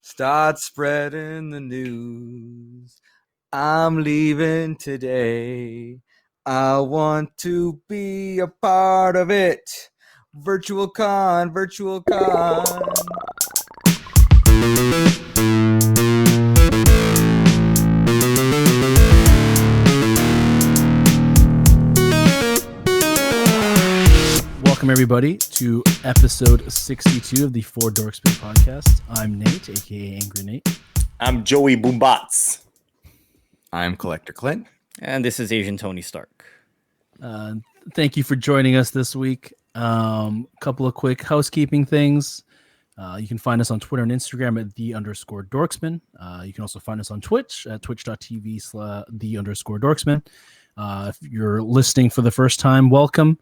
Start spreading the news. I'm leaving today. I want to be a part of it. Virtual con, virtual con. Welcome everybody to episode 62 of the Four Dorksmen podcast. I'm Nate, aka Angry Nate. I'm Joey Boombots. I'm Collector Clint. And this is Asian Tony Stark. Thank you for joining us this week. Couple of quick housekeeping things. You can find us on Twitter and Instagram at _Dorksmen. You can also find us on Twitch at twitch.tv/the_Dorksmen. If you're listening for the first time, welcome.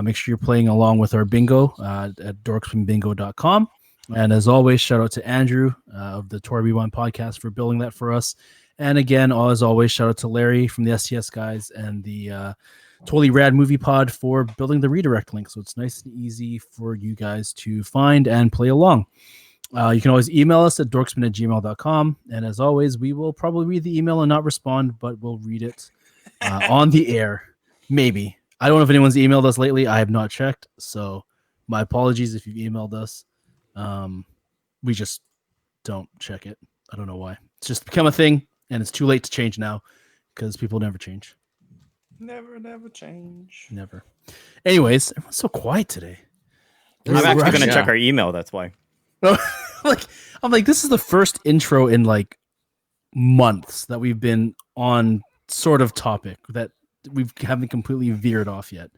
Make sure you're playing along with our bingo at dorksmenbingo.com. And as always, shout out to Andrew of the Tor Rewind podcast for building that for us. And again, as always, shout out to Larry from the STS guys and the Totally Rad Movie Pod for building the redirect link. So it's nice and easy for you guys to find and play along. You can always email us at dorksmen@gmail.com. And as always, we will probably read the email and not respond, but we'll read it on the air. Maybe. I don't know if anyone's emailed us lately. I have not checked. So my apologies if you've emailed us. We just don't check it. I don't know why. It's just become a thing, and it's too late to change now because people never change. Never change. Never. Anyways, everyone's so quiet today. I'm actually going to check our email. That's why. I'm like, this is the first intro in like months that we've been on sort of topic that we haven't completely veered off yet.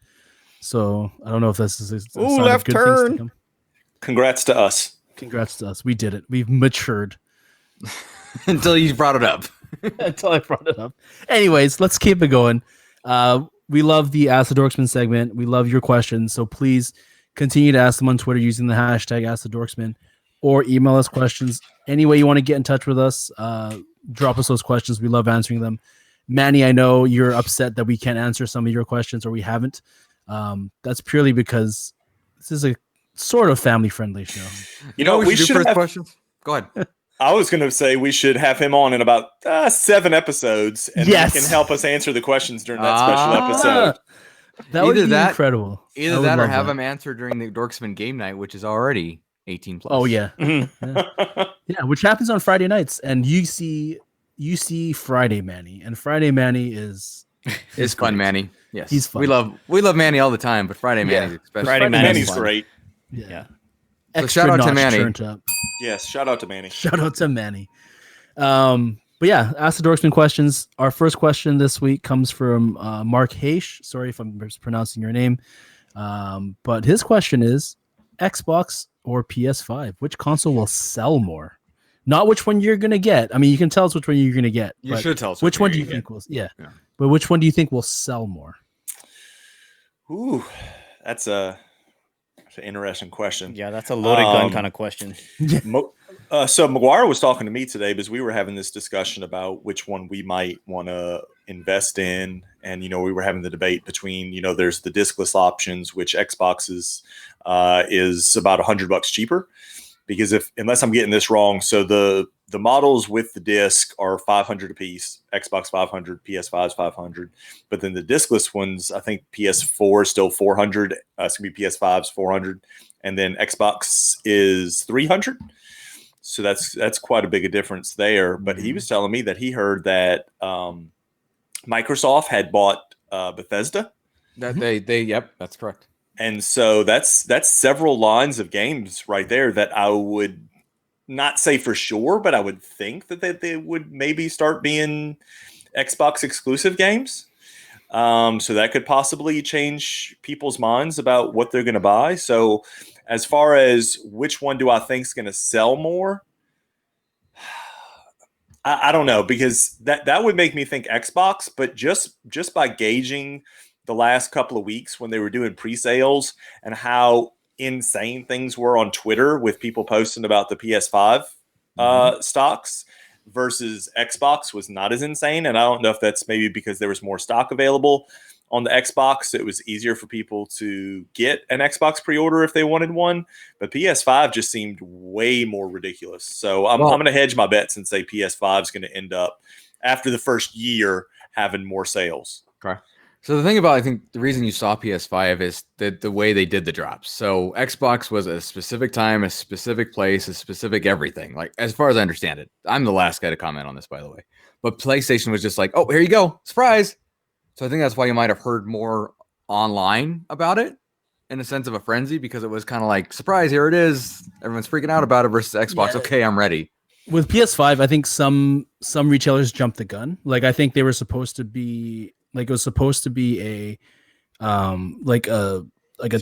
So I don't know if this is a sign left of good things to turn. come. Congrats to us. Congrats to us. We did it. We've matured. Until you brought it up. Until I brought it up. Anyways, let's keep it going. We love the Ask the Dorksman segment. We love your questions. So please continue to ask them on Twitter using the hashtag Ask the Dorksman, or email us questions. Any way you want to get in touch with us, drop us those questions. We love answering them. Manny, I know you're upset that we can't answer some of your questions, or we haven't. That's purely because this is a sort of family-friendly show. You know, we should have questions. Go ahead. I was going to say we should have him on in about 7 episodes, and he can help us answer the questions during that special episode. That would be incredible. Either that or have him answer during the Dorksman game night, which is already 18 plus. Oh, yeah. Yeah, which happens on Friday nights. And you see Friday Manny, and Friday Manny is fun. Manny, yes, he's fun. We love Manny all the time, but Friday Manny especially. Friday Manny's great. Yeah. So shout out to Manny. Yes, shout out to Manny. Shout out to Manny. But yeah, ask the Dorksman questions. Our first question this week comes from Mark Haish. Sorry if I'm mispronouncing your name, but his question is: Xbox or PS5? Which console will sell more? Not which one you're gonna get. I mean, you can tell us which one you're gonna get. You should tell us which one do you think will. Yeah, but which one do you think will sell more? Ooh, that's an interesting question. Yeah, that's a loaded gun kind of question. So McGuire was talking to me today because we were having this discussion about which one we might want to invest in, and we were having the debate between there's the discless options, which Xbox is about $100 cheaper. Because unless I'm getting this wrong, so the models with the disc are $500 a piece, Xbox 500, PS5 is 500, but then the discless ones, I think PS4 is still 400, it's gonna be PS5's 400, and then Xbox is 300. So that's quite a big a difference there. But he was telling me that he heard that Microsoft had bought Bethesda. That yep, that's correct. And so that's several lines of games right there that I would not say for sure, but I would think that they would maybe start being Xbox exclusive games. So that could possibly change people's minds about what they're going to buy. So as far as which one do I think is going to sell more, I don't know, because that would make me think Xbox, but just by gauging the last couple of weeks when they were doing pre-sales and how insane things were on Twitter with people posting about the PS5 stocks versus Xbox was not as insane. And I don't know if that's maybe because there was more stock available on the Xbox. It was easier for people to get an Xbox pre-order if they wanted one, but PS5 just seemed way more ridiculous. So I'm going to hedge my bets and say PS5 is going to end up, after the first year, having more sales. Okay. So the thing about, I think the reason you saw PS5 is the way they did the drops. So Xbox was a specific time, a specific place, a specific everything. Like, as far as I understand it, I'm the last guy to comment on this, by the way. But PlayStation was just like, oh, here you go, surprise. So I think that's why you might have heard more online about it, in a sense of a frenzy, because it was kind of like, surprise, here it is. Everyone's freaking out about it versus Xbox. Yeah. Okay, I'm ready. With PS5, I think some retailers jumped the gun. Like, I think they were supposed to be, like, it was supposed to be a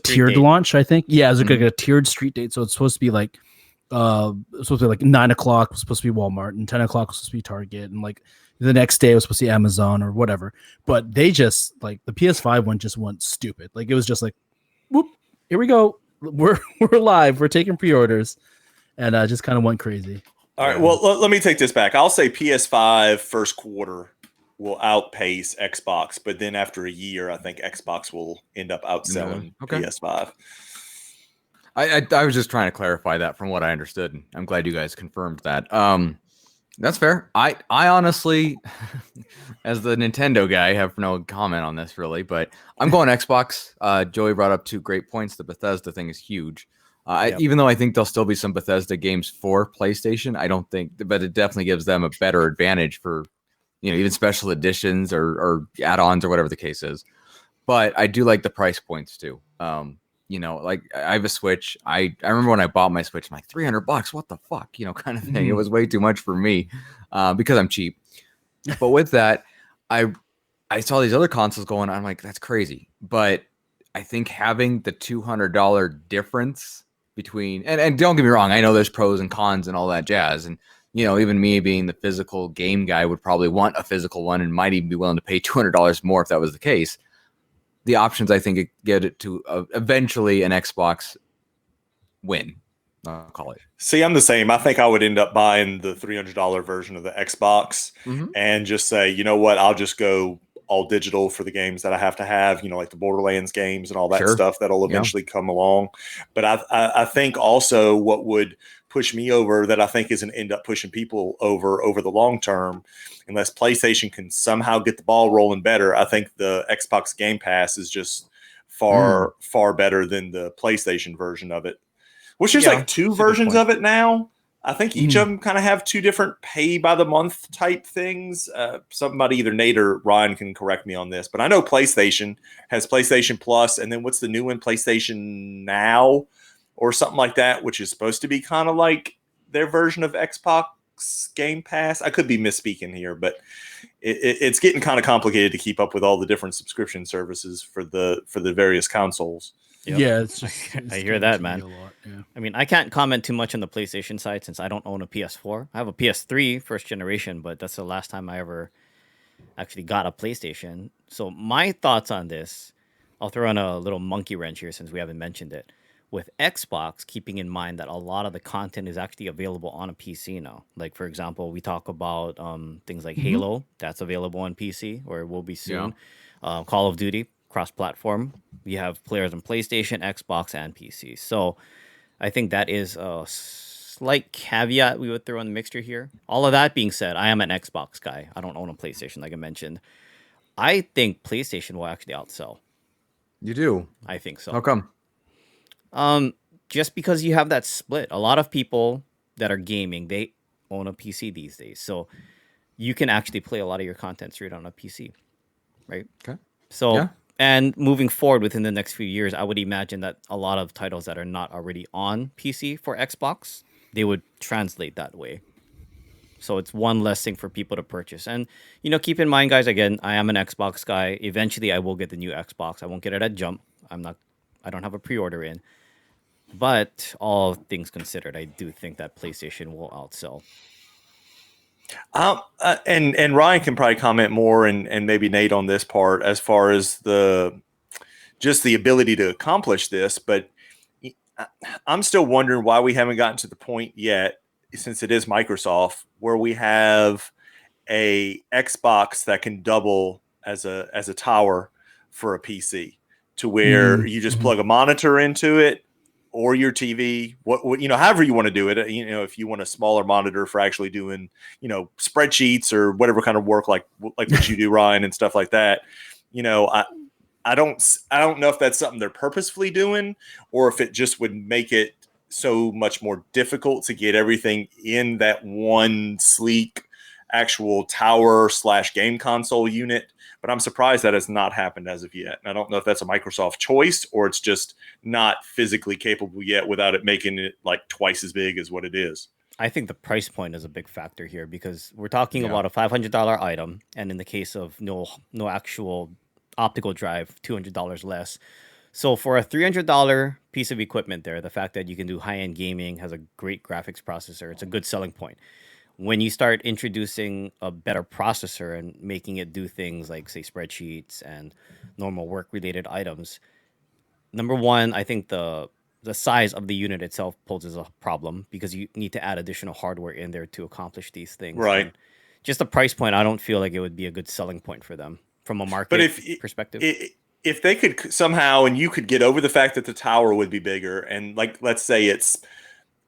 tiered launch, I think. Yeah, it was like a tiered street date. So it's supposed to be like, it was supposed to be like 9 o'clock was supposed to be Walmart, and 10 o'clock was supposed to be Target, and like the next day it was supposed to be Amazon or whatever. But they just, like, the PS5 one just went stupid. Like, it was just like, whoop, here we go. We're live. We're taking pre-orders, and just kind of went crazy. All right. Well, let me take this back. I'll say PS5 first quarter will outpace Xbox, but then after a year, I think Xbox will end up outselling PS5. I was just trying to clarify that from what I understood. I'm glad you guys confirmed that. That's fair. I honestly, as the Nintendo guy, have no comment on this really, but I'm going Xbox. Joey brought up 2 great points. The Bethesda thing is huge. Even though I think there'll still be some Bethesda games for PlayStation, I don't think, but it definitely gives them a better advantage for, even special editions or add-ons or whatever the case is. But I do like the price points too. Like, I have a Switch. I remember when I bought my Switch, I'm like, $300, what the fuck, kind of thing. It was way too much for me because I'm cheap. But with that, I saw these other consoles going on. I'm like, that's crazy. But I think having the $200 difference between, and don't get me wrong, I know there's pros and cons and all that jazz. And, even me being the physical game guy would probably want a physical one and might even be willing to pay $200 more if that was the case. The options, I think, get it to eventually an Xbox win. I'll call it. See, I'm the same. I think I would end up buying the $300 version of the Xbox and just say, you know what, I'll just go all digital for the games that I have to have, like the Borderlands games and all that stuff that'll eventually come along. But I think also what would push me over, that I think is going to end up pushing people over the long term, unless PlayStation can somehow get the ball rolling better, I think the Xbox Game Pass is just far better than the PlayStation version of it, which there's like 2 versions of it now. I think each of them kind of have 2 different pay by the month type things. Somebody, either Nate or Ryan, can correct me on this, but I know PlayStation has PlayStation Plus, and then what's the new one, PlayStation Now or something like that, which is supposed to be kind of like their version of Xbox Game Pass. I could be misspeaking here, but it's getting kind of complicated to keep up with all the different subscription services for the various consoles. Yep. Yeah, it's just, I hear that, man. Yeah. I mean, I can't comment too much on the PlayStation side since I don't own a PS4. I have a PS3 first generation, but that's the last time I ever actually got a PlayStation. So my thoughts on this, I'll throw in a little monkey wrench here since we haven't mentioned it. With Xbox, keeping in mind that a lot of the content is actually available on a PC now. Like, for example, we talk about things like Halo, that's available on PC, or it will be soon. Yeah. Call of Duty, cross-platform. We have players on PlayStation, Xbox, and PC. So I think that is a slight caveat we would throw in the mixture here. All of that being said, I am an Xbox guy. I don't own a PlayStation, like I mentioned. I think PlayStation will actually outsell. You do? I think so. How come? Just because you have that split. A lot of people that are gaming, they own a PC these days. So you can actually play a lot of your content straight on a PC, right? Okay. So, and moving forward within the next few years, I would imagine that a lot of titles that are not already on PC for Xbox, they would translate that way. So it's one less thing for people to purchase. And, keep in mind, guys, again, I am an Xbox guy. Eventually, I will get the new Xbox. I won't get it at jump. I don't have a pre-order in. But all things considered, I do think that PlayStation will outsell. And Ryan can probably comment more, and maybe Nate on this part as far as the ability to accomplish this. But I'm still wondering why we haven't gotten to the point yet, since it is Microsoft, where we have a Xbox that can double as a tower for a PC, to where you just plug a monitor into it or your TV, what however you want to do it. If you want a smaller monitor for actually doing, spreadsheets or whatever kind of work like what you do, Ryan, and stuff like that. I don't know if that's something they're purposefully doing, or if it just would make it so much more difficult to get everything in that one sleek actual tower / game console unit. But I'm surprised that has not happened as of yet. And I don't know if that's a Microsoft choice or it's just not physically capable yet without it making it like twice as big as what it is. I think the price point is a big factor here, because we're talking about a $500 item, and in the case of no actual optical drive, $200 less. So for a $300 piece of equipment there, the fact that you can do high-end gaming, has a great graphics processor, it's a good selling point. When you start introducing a better processor and making it do things like, say, spreadsheets and normal work-related items, number one, I think the size of the unit itself poses a problem, because you need to add additional hardware in there to accomplish these things. Right. And just the price point, I don't feel like it would be a good selling point for them from a market perspective. If they could somehow, and you could get over the fact that the tower would be bigger, and let's say it's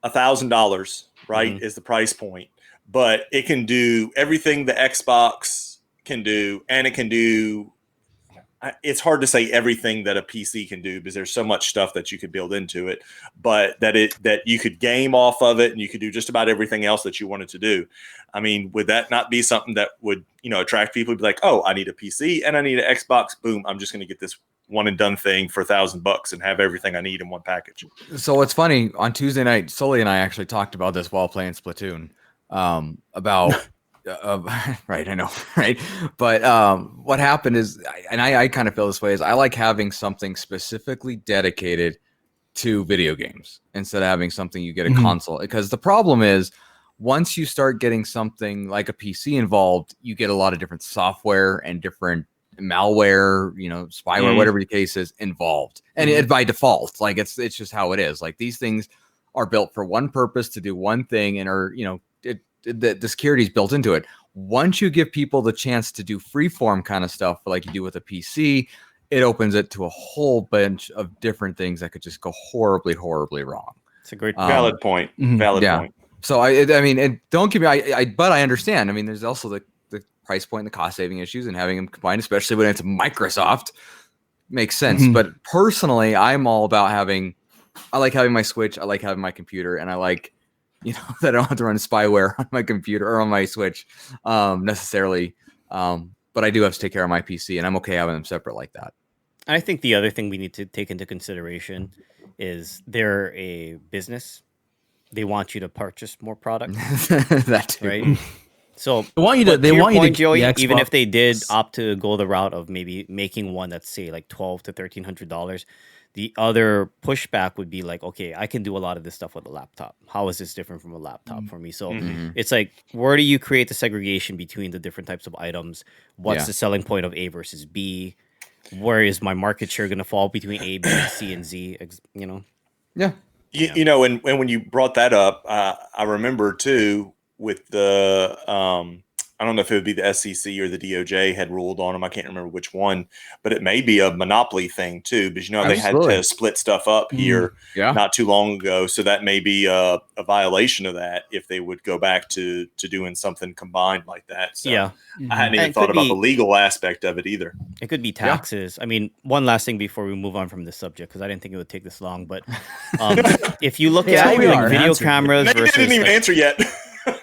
$1,000, right, is the price point, but it can do everything the Xbox can do, and it can do. It's hard to say everything that a PC can do, because there's so much stuff that you could build into it, but that you could game off of it, and you could do just about everything else that you wanted to do. I mean, would that not be something that would, attract people to be like, oh, I need a PC and I need an Xbox. Boom. I'm just going to get this one and done thing for $1,000 and have everything I need in one package. So it's funny, on Tuesday night, Sully and I actually talked about this while playing Splatoon, about right, I know, right? But what happened is, and I kind of feel this way, is I like having something specifically dedicated to video games instead of having something you get a console. Because the problem is, once you start getting something like a PC involved, you get a lot of different software and different malware, spyware, whatever the case is, involved. And it, by default, like it's just how it is. Like, these things are built for one purpose, to do one thing, and are, the security is built into it. Once you give people the chance to do freeform kind of stuff, like you do with a PC, it opens it to a whole bunch of different things that could just go horribly, horribly wrong. It's a great valid point. Valid point. So I mean, don't give me, but I understand. I mean, there's also the price point, and the cost saving issues, and having them combined, especially when it's Microsoft, makes sense. But personally, I'm all about I like having my Switch, I like having my computer, and I like, that I don't have to run spyware on my computer or on my Switch necessarily. But I do have to take care of my PC, and I'm okay having them separate like that. I think the other thing we need to take into consideration is they're a business. They want you to purchase more product. That too. Right? So they want you to Joey, even if they did opt to go the route of maybe making one that's, say, like $1,200 to $1,300, the other pushback would be like, okay, I can do a lot of this stuff with a laptop. How is this different from a laptop for me? So it's like, where do you create the segregation between the different types of items? What's the selling point of A versus B? Where is my market share going to fall between A, B, C, and Z? Yeah. And when you brought that up, I remember too, with the I don't know if it would be the SEC or the DOJ had ruled on them. I can't remember which one, but it may be a monopoly thing too, because they had to split stuff up here not too long ago. So that may be a violation of that if they would go back to doing something combined like that. So I hadn't even thought about the legal aspect of it either. It could be taxes. I mean, one last thing before we move on from this subject, because I didn't think it would take this long, but if you look at video cameras versus, didn't even answer yet.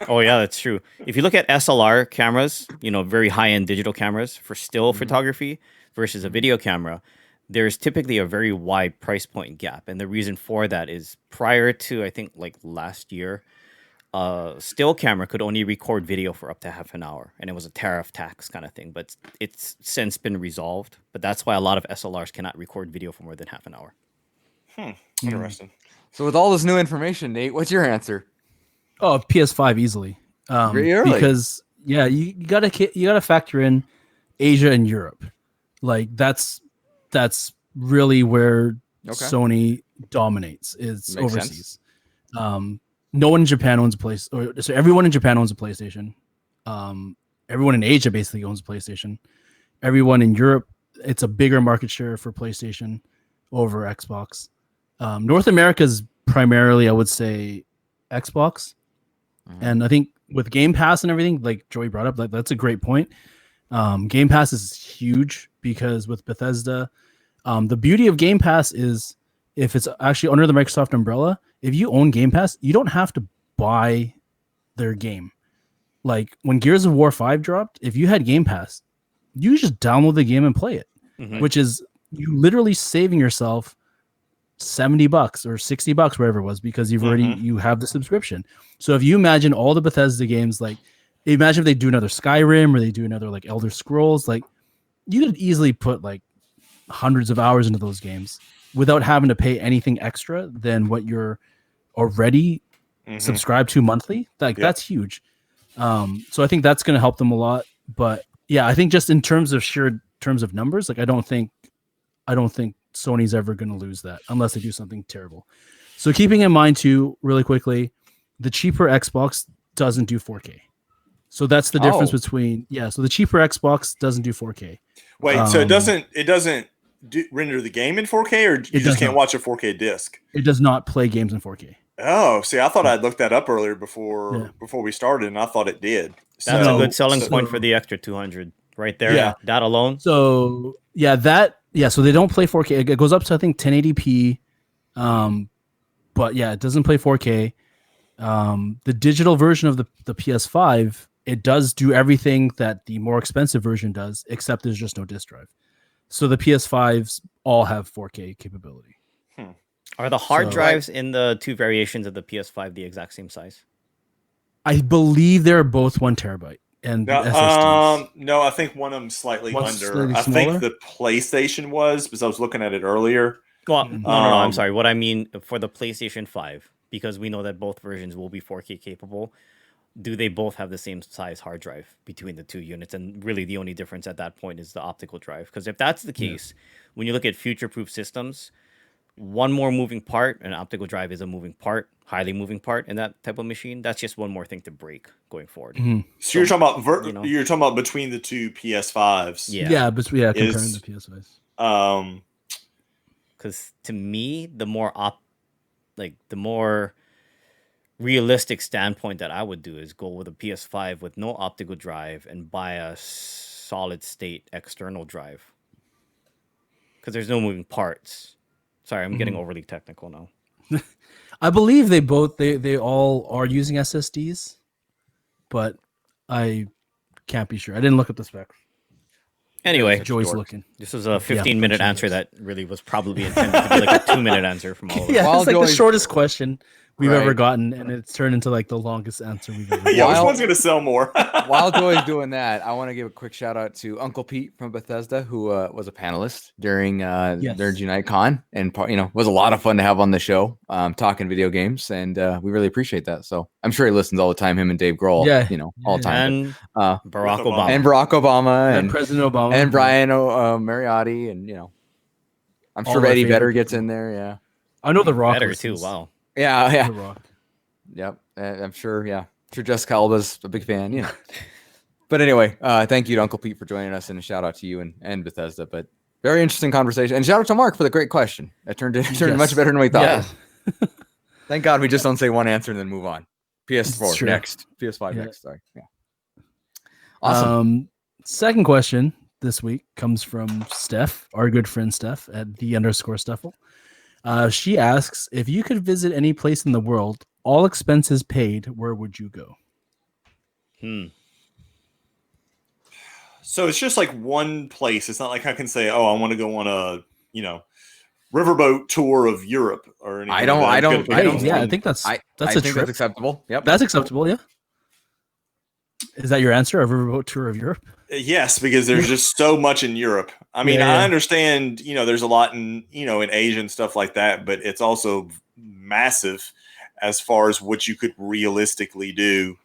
Oh yeah, that's true. If you look at SLR cameras, very high-end digital cameras for still photography versus a video camera, there's typically a very wide price point gap. And the reason for that is, prior to, I think, like last year, still camera could only record video for up to half an hour, and it was a tariff tax kind of thing. But it's since been resolved. But that's why a lot of SLRs cannot record video for more than half an hour. Interesting. So with all this new information, Nate, what's your answer? Oh, PS5 easily. Very early. Because you gotta factor in Asia and Europe. Like that's really where Sony dominates. Is Makes overseas. No one in Japan owns a PlayStation. So everyone in Japan owns a PlayStation. Everyone in Asia basically owns a PlayStation. Everyone in Europe it's a bigger market share for PlayStation over Xbox. North America is primarily, I would say, Xbox. And I think with Game Pass and everything, like Joey brought up, that's a great point. Game Pass is huge because with Bethesda, the beauty of Game Pass is if it's actually under the Microsoft umbrella, if you own Game Pass, you don't have to buy their game. Like when Gears of War 5 dropped, if you had Game Pass, you just download the game and play it, which is you literally saving yourself $70 or $60, wherever it was, because you've already you have the subscription. So if you imagine all the Bethesda games, like imagine if they do another Skyrim or they do another like Elder Scrolls, like you could easily put like hundreds of hours into those games without having to pay anything extra than what you're already subscribed to monthly. Like that's huge. So I think that's going to help them a lot. But yeah, I think just in terms of numbers, like I don't think Sony's ever going to lose that unless they do something terrible. So keeping in mind too, really quickly, the cheaper Xbox doesn't do 4K. So that's the difference between so the cheaper Xbox doesn't do 4K. Wait, so it doesn't render the game in 4K, or you just can't watch a 4K disc? It does not play games in 4K. Oh, see, I thought I'd looked that up earlier before we started, and I thought it did. That's a good selling point for the extra 200 right there. Yeah. That alone. So so they don't play 4K. It goes up to I think 1080p. But yeah, it doesn't play 4K. The digital version of the PS5, it does do everything that the more expensive version does, except there's just no disk drive. So the PS5s all have 4K capability. Are the hard drives in the two variations of the PS5 the exact same size? I believe they're both 1 terabyte. And no, I think one of them slightly under. I think the PlayStation was, because I was looking at it earlier. Well, no, I'm sorry. What I mean for the PlayStation 5, because we know that both versions will be 4K capable, do they both have the same size hard drive between the two units? And really the only difference at that point is the optical drive. Because if that's the case, when you look at future-proof systems, one more moving part, an optical drive is a moving part, highly moving part in that type of machine. That's just one more thing to break going forward. So you're talking about you're talking about between the two PS5s. Comparing the PS5s. Because to me, the more realistic standpoint that I would do is go with a PS5 with no optical drive and buy a solid state external drive. Because there's no moving parts. Sorry, I'm getting overly technical now. I believe they all are using SSDs, but I can't be sure. I didn't look up the specs. Anyway, Joey's looking. This was a 15-minute answer that really was probably intended to be like a 2-minute answer from all of us. Yeah, it's like the shortest question we've ever gotten, and it's turned into like the longest answer we've ever gotten. Which one's going to sell more? While Joey's doing that, I want to give a quick shout out to Uncle Pete from Bethesda, who was a panelist during their Unite Con, and was a lot of fun to have on the show, talking video games, and we really appreciate that. So I'm sure he listens all the time. Him and Dave Grohl, all the time. And Barack Obama, and President Obama, and Brian Mariotti, and I'm sure Eddie Vedder gets in there. Yeah, I know the Rock Vedder too. Wow. Yeah. The Rock. Yep. I'm sure. Yeah. I'm sure Jessica Alba's a big fan. But anyway, thank you to Uncle Pete for joining us, and a shout out to you and Bethesda. But very interesting conversation, and shout out to Mark for the great question. It turned much better than we thought. Yeah. Thank God we just don't say one answer and then move on. PS4 next. PS5 next. Sorry. Yeah. Awesome. Second question this week comes from Steph, our good friend Steph at _Steffel. She asks, if you could visit any place in the world, all expenses paid, where would you go? So it's just like one place. It's not like I can say, I want to go on a, riverboat tour of Europe or anything. I think that's I a think trip. that's acceptable. Yep. That's acceptable. Yeah. Is that your answer? A riverboat tour of Europe? Yes, because there's just so much in Europe. I mean, I understand, there's a lot in Asia and stuff like that, but it's also massive as far as what you could realistically do,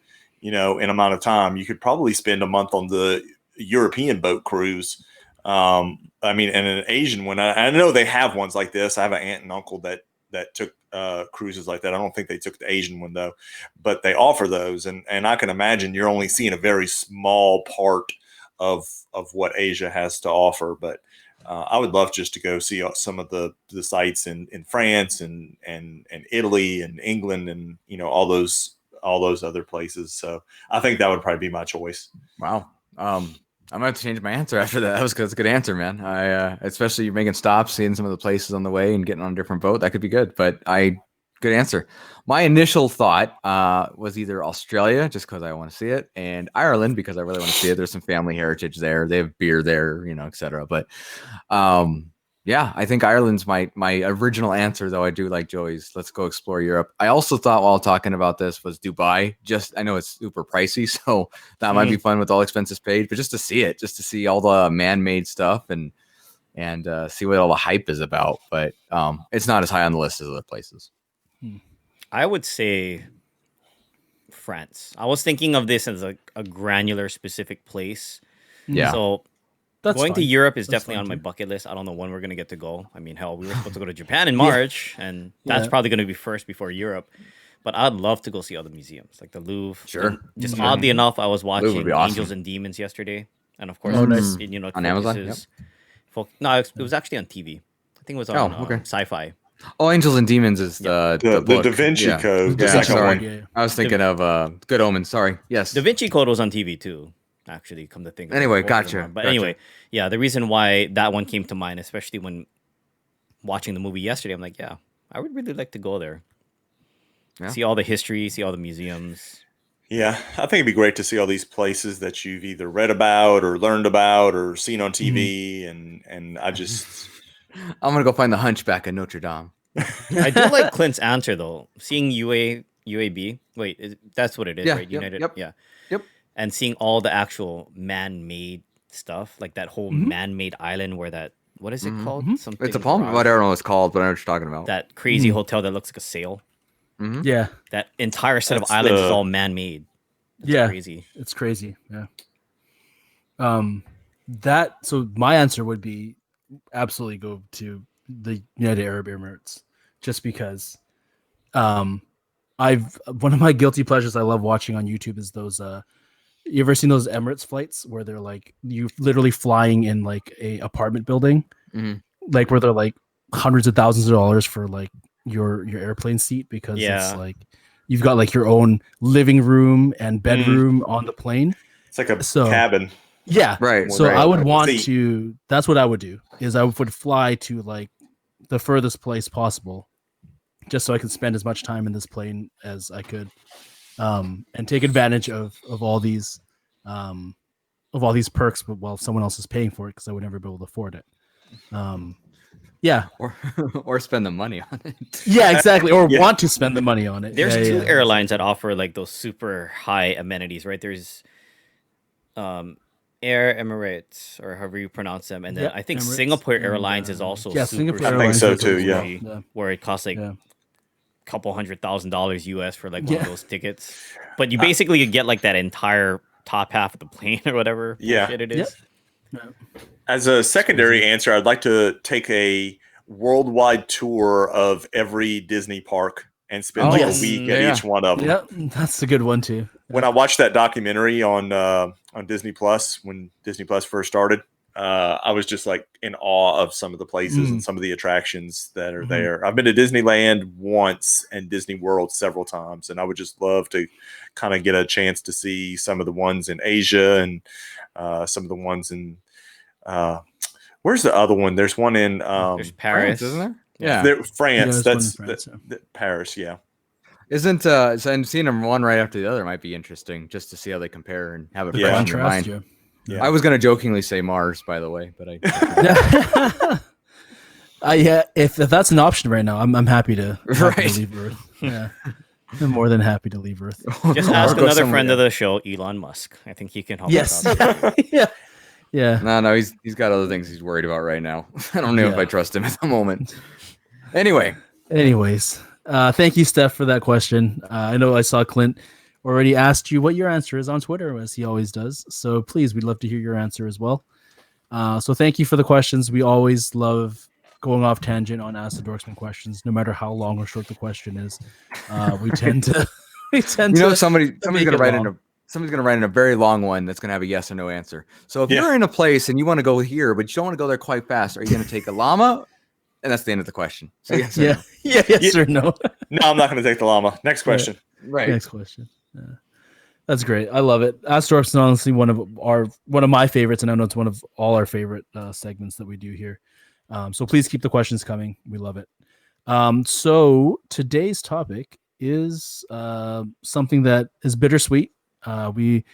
in amount of time. You could probably spend a month on the European boat cruise. And an Asian one, I know they have ones like this. I have an aunt and uncle that took cruises like that. I don't think they took the Asian one though, but they offer those. And I can imagine you're only seeing a very small part of what Asia has to offer. But I would love just to go see some of the sites in France and Italy and England and all those other places. So I think that would probably be my choice. Wow. I'm gonna have to change my answer after that. That's a good answer, man. I especially making stops, seeing some of the places on the way, and getting on a different boat. That could be good. But good answer. My initial thought was either Australia, just because I want to see it, and Ireland because I really want to see it. There's some family heritage there. They have beer there, etc. But yeah, I think Ireland's my original answer, though I do like Joey's. Let's go explore Europe. I also thought while talking about this was Dubai. I know it's super pricey, so that might be fun with all expenses paid. But just to see it, just to see all the man-made stuff and see what all the hype is about. But it's not as high on the list as other places. I would say France. I was thinking of this as a granular specific place. Yeah. So That's going to fine. Europe is That's definitely fine on my too. bucket list. I don't know when we're going to get to go. I mean, hell, we were supposed to go to Japan in March, and that's Yeah. probably going to be first before Europe. But I'd love to go see other museums, like the Louvre. Sure. And just Sure. oddly enough, I was would watching be awesome. Angels and Demons yesterday. And of course, Oh, nice. it On Amazon? focuses- No, it was actually on TV. I think it was on okay. Sci-Fi. Oh, Angels and Demons is the The book. Da Vinci Yeah. Code, the Yeah, second sorry. one. Yeah. I was thinking of Good Omens. Sorry. Yes. Da Vinci Code was on TV too. Actually, come to think of it, Anyway, both of them gotcha, are. But gotcha. anyway, yeah, the reason why that one came to mind, especially when watching the movie yesterday, I'm like, yeah, I would really like to go there. Yeah. See all the history, see all the museums. Yeah, I think it'd be great to see all these places that you've either read about or learned about or seen on TV, and I just I'm gonna go find the Hunchback of Notre Dame. I do like Clint's answer though. Seeing UAB. Wait, that's what it is, Yeah, right? yep, United. yep, Yeah. yep. And seeing all the actual man-made stuff, like that whole man-made island where that what is it called? Something. It's a palm. I don't know what it's called, but I know what you're talking about. That crazy hotel that looks like a sail. Yeah. That entire set That's of islands is the- all man-made. That's Yeah. crazy. It's crazy. Yeah. So my answer would be absolutely go to the United Arab Emirates, just because one of my guilty pleasures I love watching on YouTube is those you ever seen those Emirates flights where they're like you literally flying in like a apartment building, like where they're like hundreds of thousands of dollars for like your airplane seat because Yeah. it's like you've got like your own living room and bedroom on the plane. it's like a So- cabin. Yeah. Right. So right. I would want See. to. That's what I would do. Is I would fly to like the furthest place possible, just so I could spend as much time in this plane as I could, and take advantage of all these perks, but while someone else is paying for it, because I would never be able to afford it. Yeah. or spend the money on it. Yeah. Exactly. Or Yeah. want to spend the money on it. There's Yeah, two yeah. airlines that offer like those super high amenities, right? There's Air Emirates or however you pronounce them, and then Yep, I think Emirates, Singapore and, Airlines is also yeah, super Singapore I think Airlines so is too, also- yeah. where it costs like Yeah. a couple $100,000 US for like one Yeah. of those tickets. But you basically get like that entire top half of the plane or whatever Yeah. bullshit it Yep. is. As a secondary answer, I'd like to take a worldwide tour of every Disney park and spend Oh, like yes. a week Yeah. at each one of them. Yeah, that's a good one too. When I watched that documentary on Disney Plus when Disney Plus first started, I was just like in awe of some of the places and some of the attractions that are there. I've been to Disneyland once and Disney World several times, and I would just love to kind of get a chance to see some of the ones in Asia and some of the ones in where's the other one? There's one in There's Paris, France, isn't there? Yeah. France. there's one in That's France, yeah. Paris. Yeah. Isn't so and seeing them one right after the other might be interesting just to see how they compare and have it Yeah. fresh in your Contrast, mind. yeah. Yeah. I was gonna jokingly say Mars, by the way, but I Yeah, if that's an option right now, I'm happy to Right. leave Earth. Yeah, I'm more than happy to leave Earth. Just Or ask go another somewhere friend of else. the show, Elon Musk. I think he can help Yes, us out. yeah, yeah. No, he's got other things he's worried about right now. I don't know if Yeah. I trust him at the moment. Anyway, Anyways, thank you, Steph, for that question. I know I saw Clint already asked you what your answer is on Twitter, as he always does. So please, we'd love to hear your answer as well. So thank you for the questions. We always love going off tangent on Ask the Dorksmen questions, no matter how long or short the question is. We tend to, somebody's make gonna it write long. in somebody's going to write in a very long one that's going to have a yes or no answer. So if Yeah. you're in a place and you want to go here, but you don't want to go there quite fast, are you going to take a llama? And that's the end of the question. So yes or no. Yes or no. No, I'm not going to take the llama. Next question. Right. Next question. That's great. I love it. Ask Dorks is honestly one of my favorites, and I know it's one of all our favorite segments that we do here. So please keep the questions coming. We love it. So today's topic is something that is bittersweet. We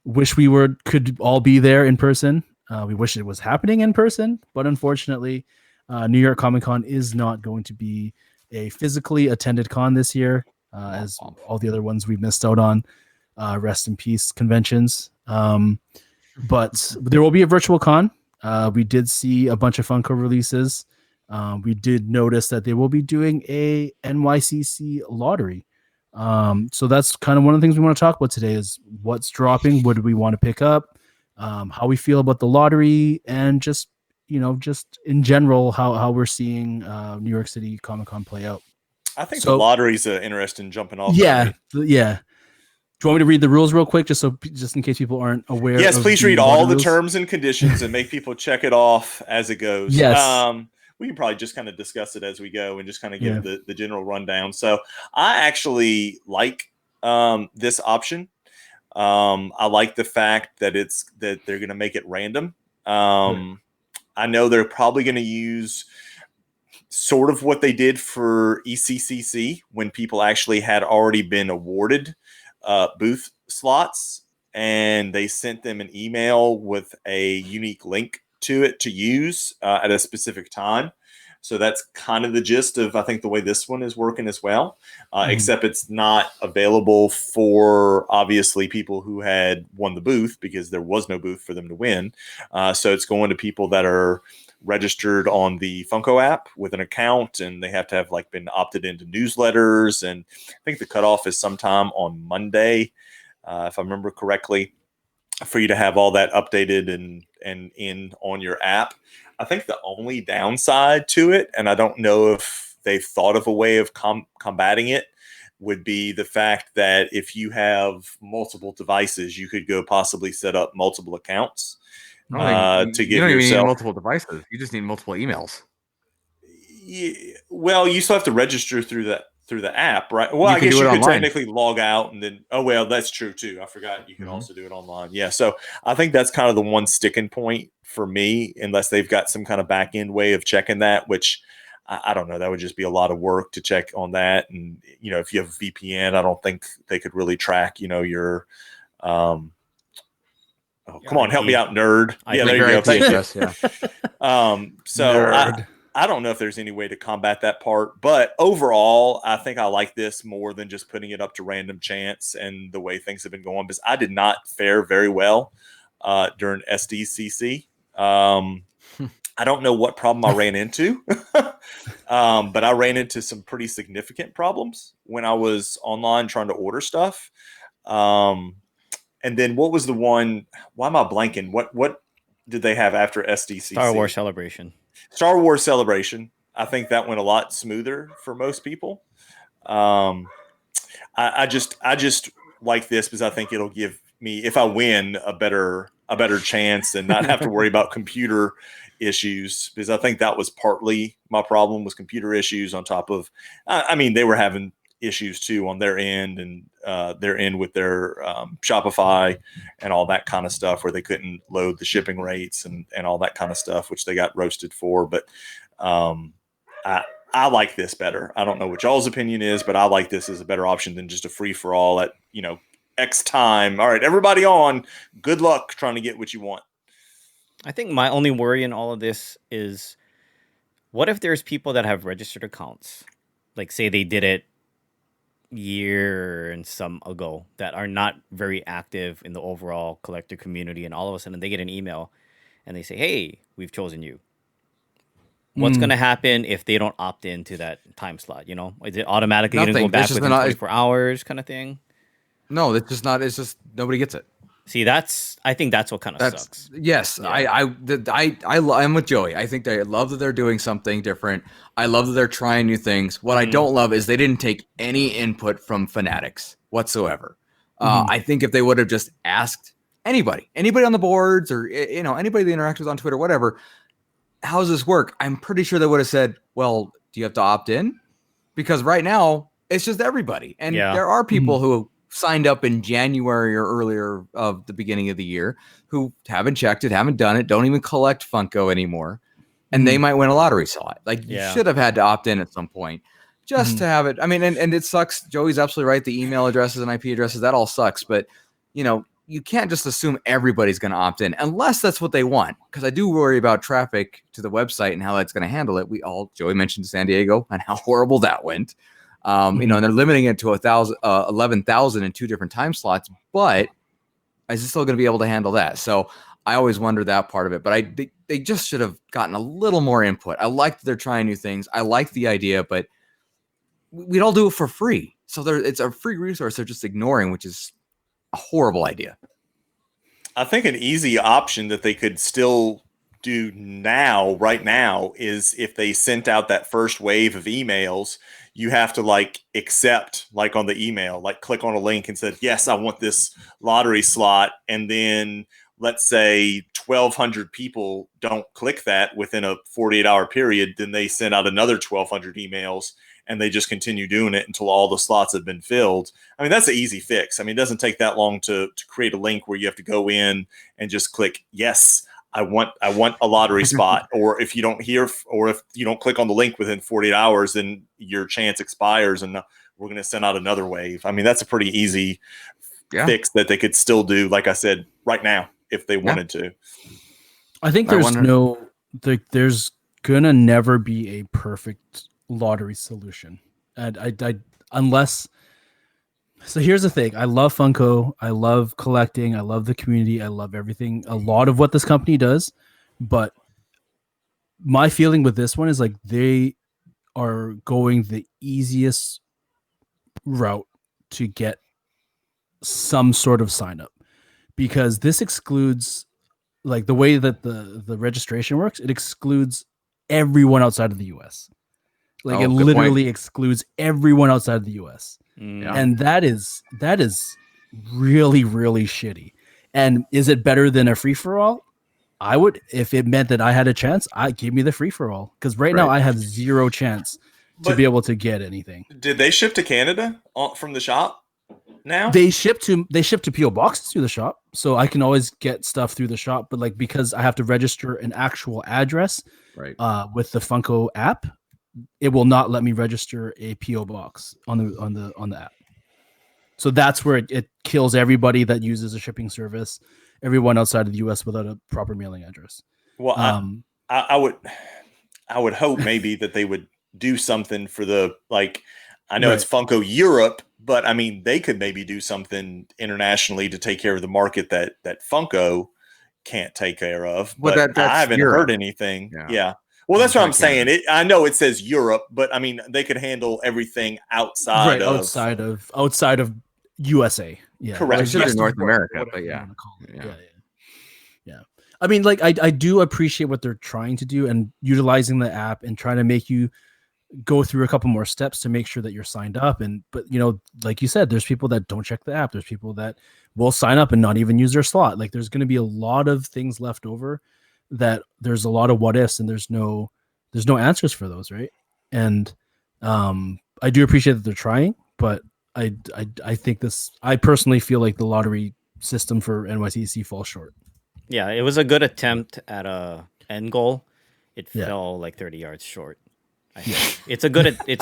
wish we could all be there in person. We wish it was happening in person, but unfortunately, New York Comic Con is not going to be a physically attended con this year, as all the other ones we missed out on. Rest in peace conventions. But there will be a virtual con. We did see a bunch of Funko releases. We did notice that they will be doing a NYCC lottery. So that's kind of one of the things we want to talk about today is what's dropping, what do we want to pick up, how we feel about the lottery, and just in general, how we're seeing New York City Comic Con play out. I think the lottery's an interesting jumping off. Yeah. Do you want me to read the rules real quick, just in case people aren't aware? Yes, please read all the terms and conditions and make people check it off as it goes. Yes. We can probably just kind of discuss it as we go and just kind of give the general rundown. So I actually like this option. I like the fact that they're going to make it random. I know they're probably going to use sort of what they did for ECCC when people actually had already been awarded booth slots, and they sent them an email with a unique link to it to use at a specific time. So that's kind of the gist of, I think, the way this one is working as well, except it's not available for, obviously, people who had won the booth because there was no booth for them to win. So it's going to people that are registered on the Funko app with an account, and they have to have been opted into newsletters. And I think the cutoff is sometime on Monday, if I remember correctly, for you to have all that updated and in on your app. I think the only downside to it, and I don't know if they've thought of a way of combating it, would be the fact that if you have multiple devices, you could go possibly set up multiple accounts to give you don't even yourself need multiple devices. You just need multiple emails. Yeah, well, you still have to register through the app, right? Well, I guess you could technically log out and then. Oh well, that's true too. I forgot you can also do it online. Yeah, so I think that's kind of the one sticking point for me, unless they've got some kind of back end way of checking that, which I don't know. That would just be a lot of work to check on that. And if you have a VPN, I don't think they could really track your. Come on, help me out, nerd. Yeah, there you go. Thank you. So nerd. I don't know if there's any way to combat that part, but overall, I think I like this more than just putting it up to random chance and the way things have been going, because I did not fare very well during SDCC. I don't know what problem I ran into, but I ran into some pretty significant problems when I was online trying to order stuff. And then what was the one? Why am I blanking? What did they have after SDCC? Star Wars Celebration. I think that went a lot smoother for most people. I just like this because I think it'll give me, if I win, a better chance and not have to worry about computer issues, because I think that was partly my problem, was computer issues on top of, they were having issues too on their end, and their end with their Shopify and all that kind of stuff, where they couldn't load the shipping rates and all that kind of stuff, which they got roasted for. But I like this better. I don't know what y'all's opinion is, but I like this as a better option than just a free for all at X time. All right, everybody on. Good luck trying to get what you want. I think my only worry in all of this is, what if there's people that have registered accounts, like say they did it year and some ago, that are not very active in the overall collector community, and all of a sudden they get an email and they say, hey, we've chosen you. What's going to happen if they don't opt into that time slot? Is it automatically going to go back within 24 hours kind of thing? No, it's just not. It's just nobody gets it. See, I think that's what kind of sucks. Yes, yeah. I'm with Joey. I think I love that they're doing something different. I love that they're trying new things. What I don't love is they didn't take any input from fanatics whatsoever. I think if they would have just asked anybody on the boards or, anybody that interacts with on Twitter, whatever, how does this work? I'm pretty sure they would have said, well, do you have to opt in? Because right now it's just everybody. And there are people who signed up in January or earlier of the beginning of the year who haven't checked it, haven't done it, don't even collect Funko anymore. And they might win a lottery slot. Like you should have had to opt in at some point just to have it. I mean, and it sucks. Joey's absolutely right. The email addresses and IP addresses, that all sucks. But, you can't just assume everybody's going to opt in unless that's what they want. Because I do worry about traffic to the website and how that's going to handle it. Joey mentioned San Diego and how horrible that went. And they're limiting it to 11,000 in 2 different time slots. But is it still going to be able to handle that? So I always wonder that part of it. But they just should have gotten a little more input. I like that they're trying new things. I like the idea, but we'd all do it for free. So it's a free resource they're just ignoring, which is a horrible idea. I think an easy option that they could still do right now, is if they sent out that first wave of emails, you have to accept, on the email, click on a link and said, yes, I want this lottery slot. And then let's say 1,200 people don't click that within a 48-hour period, then they send out another 1,200 emails. And they just continue doing it until all the slots have been filled. I mean, that's an easy fix. I mean, it doesn't take that long to create a link where you have to go in and just click, yes, I want a lottery spot. Or if you don't click on the link within 48 hours, then your chance expires and we're going to send out another wave. I mean, that's a pretty easy fix that they could still do, like I said, right now, if they wanted to. I think there's going to never be a perfect lottery solution, and unless. So here's the thing: I love Funko, I love collecting, I love the community, I love everything, a lot of what this company does. But my feeling with this one is they are going the easiest route to get some sort of sign up, because this excludes, the way that the registration works, it excludes everyone outside of the US. It literally excludes everyone outside of the US. And that is really, really shitty. And is it better than a free-for-all? I would, if it meant that I had a chance, give me the free-for-all. Because right now I have zero chance to be able to get anything. Did they ship to Canada from the shop now? They ship to PO boxes through the shop. So I can always get stuff through the shop. But because I have to register an actual address with the Funko app, it will not let me register a PO box on the app. So that's where it kills everybody that uses a shipping service, everyone outside of the US without a proper mailing address. Well, I would hope maybe that they would do something for the, I know it's Funko Europe, but I mean, they could maybe do something internationally to take care of the market that Funko can't take care of. But I haven't heard anything. Yeah. Well, that's what I'm saying. I know it says Europe, but I mean, they could handle everything outside of USA. Yeah, correct. Just North America, but yeah. I mean, I do appreciate what they're trying to do and utilizing the app and trying to make you go through a couple more steps to make sure that you're signed up. But like you said, there's people that don't check the app. There's people that will sign up and not even use their slot. There's going to be a lot of things left over. That there's a lot of what ifs and there's no answers for those, right? And I do appreciate that they're trying, but I think I personally feel like the lottery system for NYCC falls short. Yeah, it was a good attempt at a end goal. It fell 30 yards short. I think. It's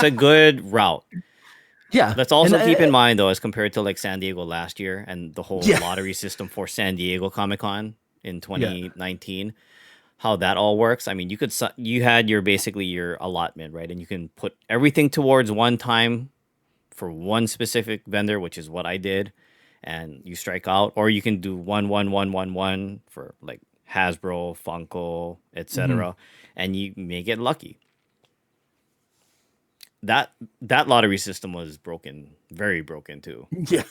a good route. Yeah. Let's also keep in mind though, as compared to San Diego last year and the whole lottery system for San Diego Comic-Con in 2019. How that all works. I mean, you had your allotment, right? And you can put everything towards one time for one specific vendor, which is what I did, and you strike out, or you can do 1 for Hasbro, Funko, etc., and you may get lucky. That lottery system was broken, very broken too. Yeah.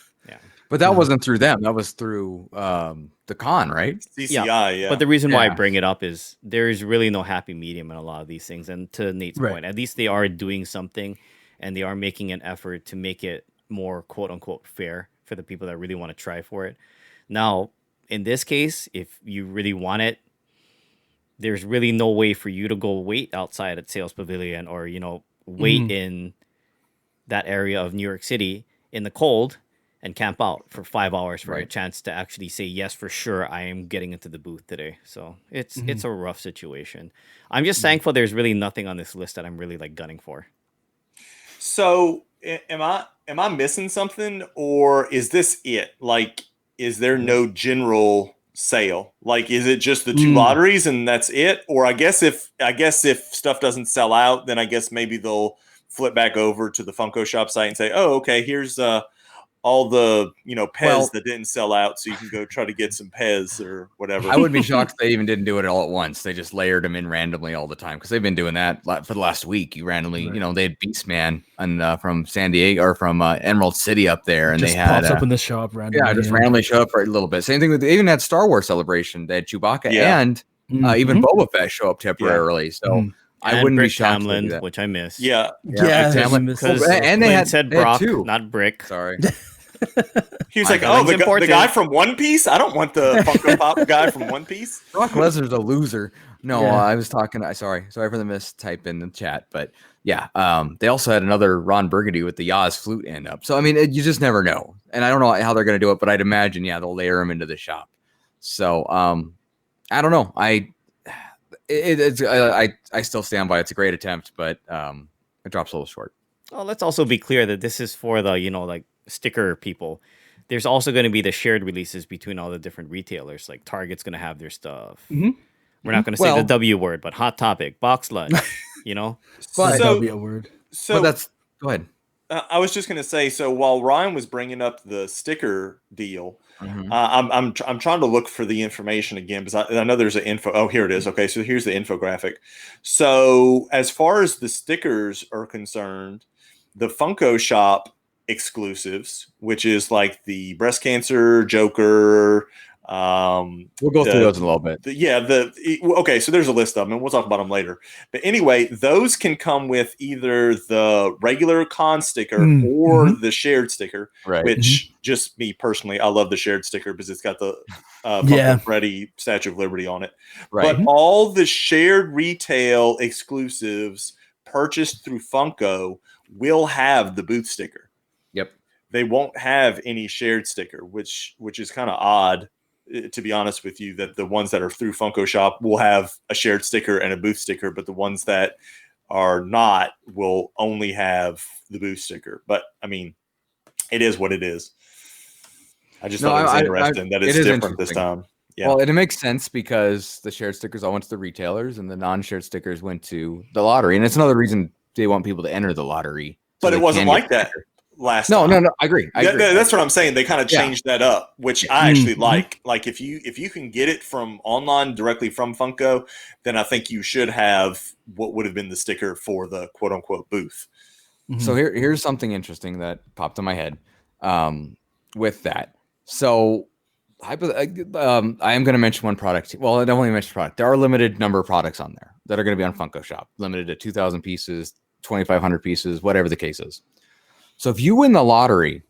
But that wasn't through them. That was through the con, right? CCI, yeah. But the reason why I bring it up is there is really no happy medium in a lot of these things. And to Nate's point, at least they are doing something and they are making an effort to make it more quote unquote fair for for the people that really want to try for it. Now, in this case, if you really want it, there's really no way for you to go wait outside at Sales Pavilion or, wait in that area of New York City in the cold and camp out for 5 hours for a chance to actually say, yes, for sure, I am getting into the booth today. So it's a rough situation. I'm just thankful there's really nothing on this list that I'm really like gunning for. So am I missing something, or is this it? Like, is there no general sale? Like, is it just the two lotteries and that's it? Or I guess if stuff doesn't sell out, then I guess maybe they'll flip back over to the Funko Shop site and say, oh, okay, here's all the Pez that didn't sell out, so you can go try to get some Pez or whatever. I wouldn't be shocked if they even didn't do it all at once. They just layered them in randomly all the time, because they've been doing that for the last week. You randomly, they had Beastman and from San Diego or from Emerald City up there, and just they had pops up in the shop randomly. Yeah, just randomly show up for a little bit. Same thing with they even had Star Wars Celebration. They had Chewbacca and even Boba Fett show up temporarily. So I wouldn't Brick be shocked Tamlin, to do that. which I missed. Yeah. And they said Brock, not Brick. Sorry. He was like, "Oh, the guy from One Piece. I don't want the Funko Pop guy from One Piece." Brock Lesnar's a loser. No, I was talking. Sorry for the mistype in the chat, but yeah, they also had another Ron Burgundy with the Yaz flute end up. So I mean, you just never know, and I don't know how they're going to do it, but I'd imagine they'll layer them into the shop. So I don't know. I still stand by it's a great attempt, but it drops a little short. Well, let's also be clear that this is for the like sticker people. There's also going to be the shared releases between all the different retailers. Like Target's going to have their stuff. We're not going to say the W word, but Hot Topic, Box Lunch, But that'll be a word. So go ahead. I was just going to say, so while Ryan was bringing up the sticker deal, I'm trying to look for the information again, because I know there's an info. Oh, here it is. Okay, so here's the infographic. So as far as the stickers are concerned, the Funko Shop exclusives, which is like the breast cancer Joker. We'll go through those in a little bit. Okay, so there's a list of them, and we'll talk about them later. But anyway, those can come with either the regular con sticker or the shared sticker. Right. Which, just me personally, I love the shared sticker because it's got the Funko Freddy Statue of Liberty on it. Right. But all the shared retail exclusives purchased through Funko will have the booth sticker. Yep. They won't have any shared sticker, which is kind of odd, to be honest with you, that the ones that are through Funko Shop will have a shared sticker and a booth sticker, but the ones that are not will only have the booth sticker. But I mean, it is what it is. I just thought it was interesting that it's different this time. Yeah. Well, it makes sense because the shared stickers all went to the retailers and the non-shared stickers went to the lottery. And it's another reason they want people to enter the lottery. But it wasn't like that last time. No, I agree. That's what I'm saying. They kind of changed that up, which I actually like. Like if you can get it from online directly from Funko, then I think you should have what would have been the sticker for the quote unquote booth. So here's something interesting that popped in my head with that. So I am going to mention one product. Well, I don't want to mention product. There are a limited number of products on there that are going to be on Funko Shop, limited to 2,000 pieces, 2,500 pieces, whatever the case is. So if you win the lottery,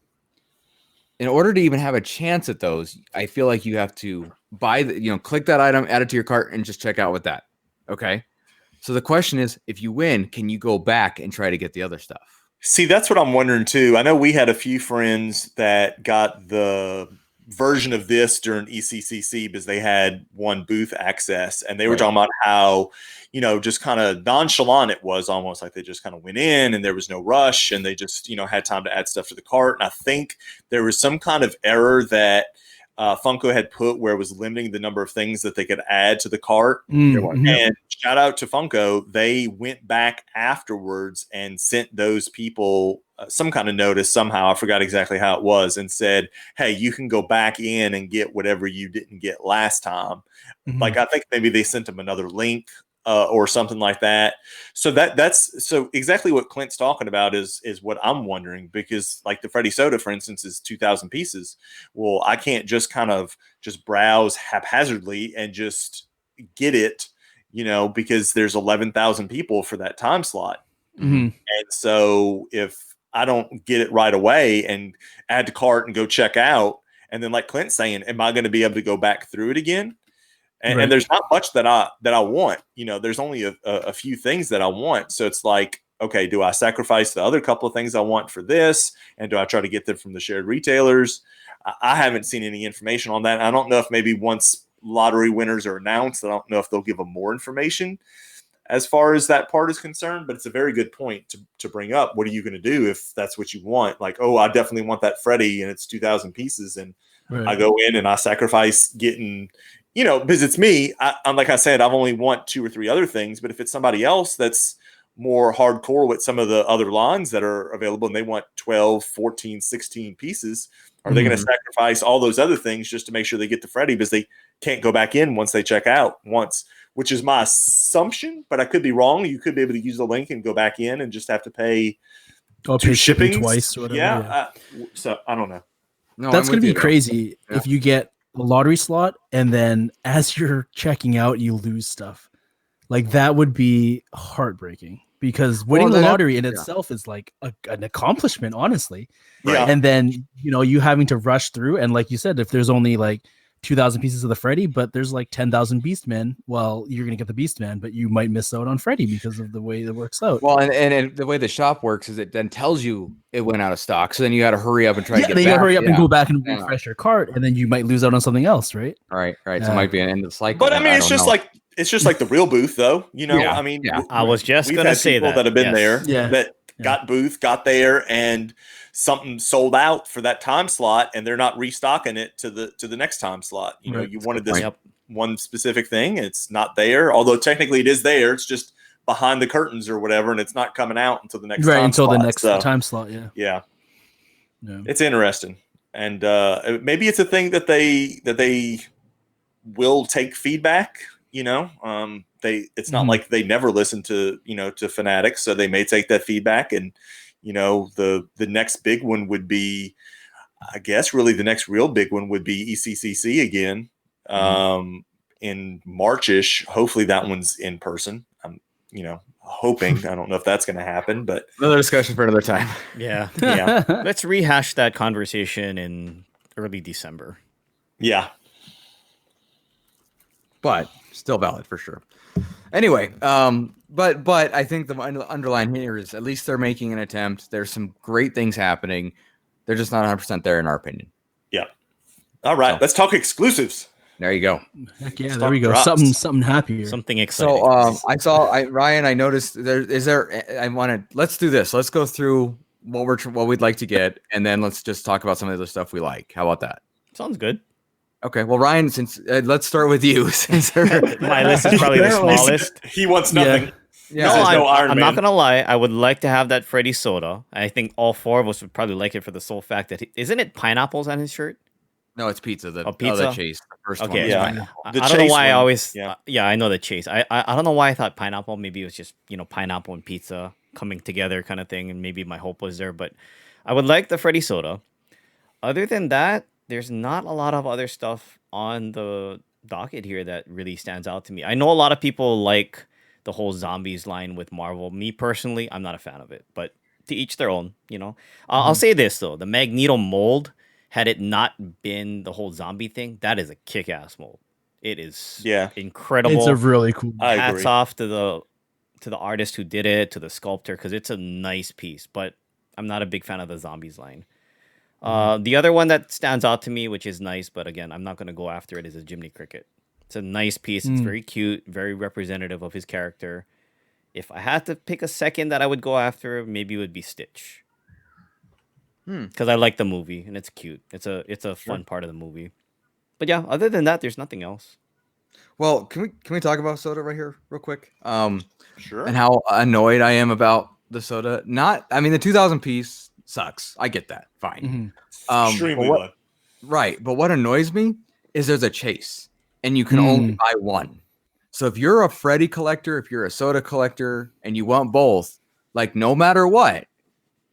in order to even have a chance at those, I feel like you have to buy click that item, add it to your cart, and just check out with that. Okay. So the question is, if you win, can you go back and try to get the other stuff? See, that's what I'm wondering too. I know we had a few friends that got the version of this during ECCC because they had one booth access, and they were talking about how, just kind of nonchalant it was, almost like they just kind of went in and there was no rush and they just, had time to add stuff to the cart. And I think there was some kind of error that Funko had put where it was limiting the number of things that they could add to the cart. And shout out to Funko. They went back afterwards and sent those people some kind of notice somehow. I forgot exactly how it was, and said, hey, you can go back in and get whatever you didn't get last time. Like, I think maybe they sent them another link or something like that. So that's so exactly what Clint's talking about is what I'm wondering, because like the Freddy Soda, for instance, is 2,000 pieces. Well, I can't just kind of just browse haphazardly and just get it, because there's 11,000 people for that time slot. And so if I don't get it right away and add to cart and go check out. And then like Clint's saying, am I going to be able to go back through it again? And there's not much that I want. There's only a few things that I want. So it's like, okay, do I sacrifice the other couple of things I want for this? And do I try to get them from the shared retailers? I haven't seen any information on that. I don't know if maybe once lottery winners are announced, I don't know if they'll give them more information as far as that part is concerned, but it's a very good point to bring up. What are you going to do if that's what you want? Like, oh, I definitely want that Freddy and it's 2,000 pieces. And I go in and I sacrifice getting, because it's me. I'm like I said, I've only want 2 or 3 other things, but if it's somebody else that's more hardcore with some of the other lines that are available and they want 12, 14, 16 pieces, are they going to sacrifice all those other things just to make sure they get the Freddy because they can't go back in once they check out once, which is my assumption, but I could be wrong. You could be able to use the link and go back in and just have to pay pay shipping twice or whatever. Yeah. So I don't know. No, that's going to be crazy if you get a lottery slot and then as you're checking out, you lose stuff. Like that would be heartbreaking because winning the lottery in itself is like an accomplishment, honestly. Yeah. And then, you having to rush through. And like you said, if there's only like 2,000 pieces of the Freddy, but there's like 10,000 Beastmen, well, you're going to get the Beastman, but you might miss out on Freddy because of the way that works out. Well, and the way the shop works is it then tells you it went out of stock. So then you got to hurry up and try to get back. You got to hurry up and go back and refresh your cart, and then you might lose out on something else, right? Right. So it might be an end of the cycle. But I mean, it's just like the real booth, though. I mean, I was just going to say that have been there that got got there, and something sold out for that time slot, and they're not restocking it to the next time slot. You wanted this one specific thing, and it's not there. Although technically it is there, it's just behind the curtains or whatever, and it's not coming out until the next time slot. The next time slot. Yeah. It's interesting, and maybe it's a thing that they will take feedback. It's not like they never listen to to fanatics, so they may take that feedback. And the next big one would be, I guess, really the next real big one would be ECCC again in Marchish. Hopefully that one's in person. I'm hoping. I don't know if that's going to happen, but another discussion for another time. Yeah. Let's rehash that conversation in early December. Yeah. But still valid for sure. Anyway, but I think the underline here is at least they're making an attempt. There's some great things happening. They're just not 100% there in our opinion. Yeah. All right, let's talk exclusives. There you go. Heck yeah, there we go. Something happier. Something exciting. So Ryan, I noticed let's do this. Let's go through what we'd like to get, and then let's just talk about some of the other stuff we like. How about that? Sounds good. Okay, well, Ryan, since let's start with you. My list is probably the smallest. He wants nothing. Yeah. I'm not gonna lie. I would like to have that Freddy soda. I think all 4 of us would probably like it for the sole fact that isn't it pineapples on his shirt? No, it's pizza. The pizza? Chase. The first Okay, one. Yeah. I don't know why I always. I know the Chase. I don't know why I thought pineapple. Maybe it was just pineapple and pizza coming together kind of thing, and maybe my hope was there. But I would like the Freddy soda. Other than that, there's not a lot of other stuff on the docket here that really stands out to me. I know a lot of people like the whole zombies line with Marvel. Me personally, I'm not a fan of it, but to each their own, I'll say this though. The Magneto mold, had it not been the whole zombie thing, that is a kick-ass mold. It is incredible. It's a really cool. Hats off to the artist who did it, to the sculptor, because it's a nice piece, but I'm not a big fan of the zombies line. The other one that stands out to me, which is nice, but again, I'm not going to go after it, is a Jiminy Cricket. It's a nice piece. It's very cute, very representative of his character. If I had to pick a second that I would go after, maybe it would be Stitch. Because I like the movie, and it's cute. It's a fun part of the movie. But yeah, other than that, there's nothing else. Well, can we talk about soda right here real quick? Sure. And how annoyed I am about the soda. The 2,000 piece sucks. I get that. Fine. Extremely low. Right. But what annoys me is there's a chase and you can only buy one. So if you're a Freddy collector, if you're a soda collector and you want both, like no matter what,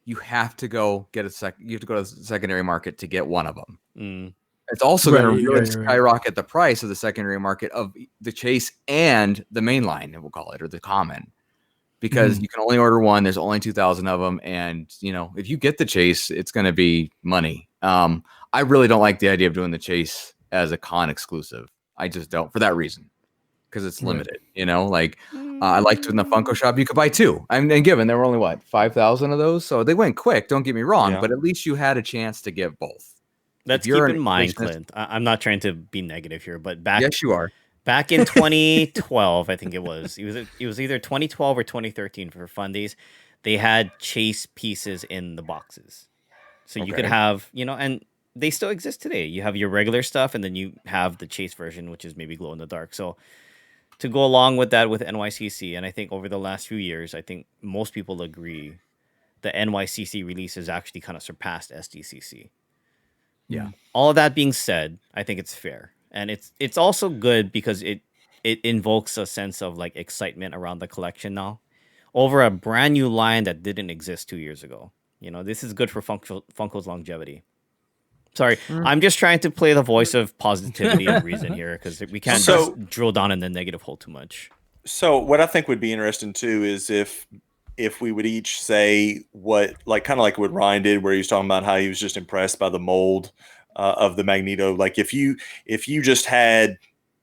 you have to go get you have to go to the secondary market to get one of them. It's also going to really skyrocket the price of the secondary market of the chase and the main line, we'll call it, or the common. because you can only order one. There's only 2,000 of them, and if you get the chase, it's going to be money. I really don't like the idea of doing the chase as a con exclusive. I just don't, for that reason, because it's limited. I liked in the Funko shop you could buy two. And given there were only 5,000 of those, so they went quick. Don't get me wrong, but at least you had a chance to get both. Let's keep in mind, Clint. I'm not trying to be negative here, but yes, you are. Back in 2012, I think it was either 2012 or 2013 for Fun Days. They had chase pieces in the boxes, so you could have and they still exist today. You have your regular stuff, and then you have the chase version, which is maybe glow in the dark. So to go along with that with NYCC, and I think over the last few years, I think most people agree the NYCC release has actually kind of surpassed SDCC. Yeah. All of that being said, I think it's fair. And it's also good because it invokes a sense of like excitement around the collection now over a brand new line that didn't exist 2 years ago. This is good for Funko's longevity. Sorry, I'm just trying to play the voice of positivity and reason here because we can't just drill down in the negative hole too much. So what I think would be interesting too is if we would each say what, like kind of like what Ryan did, where he was talking about how he was just impressed by the mold of the Magneto. Like if you just had,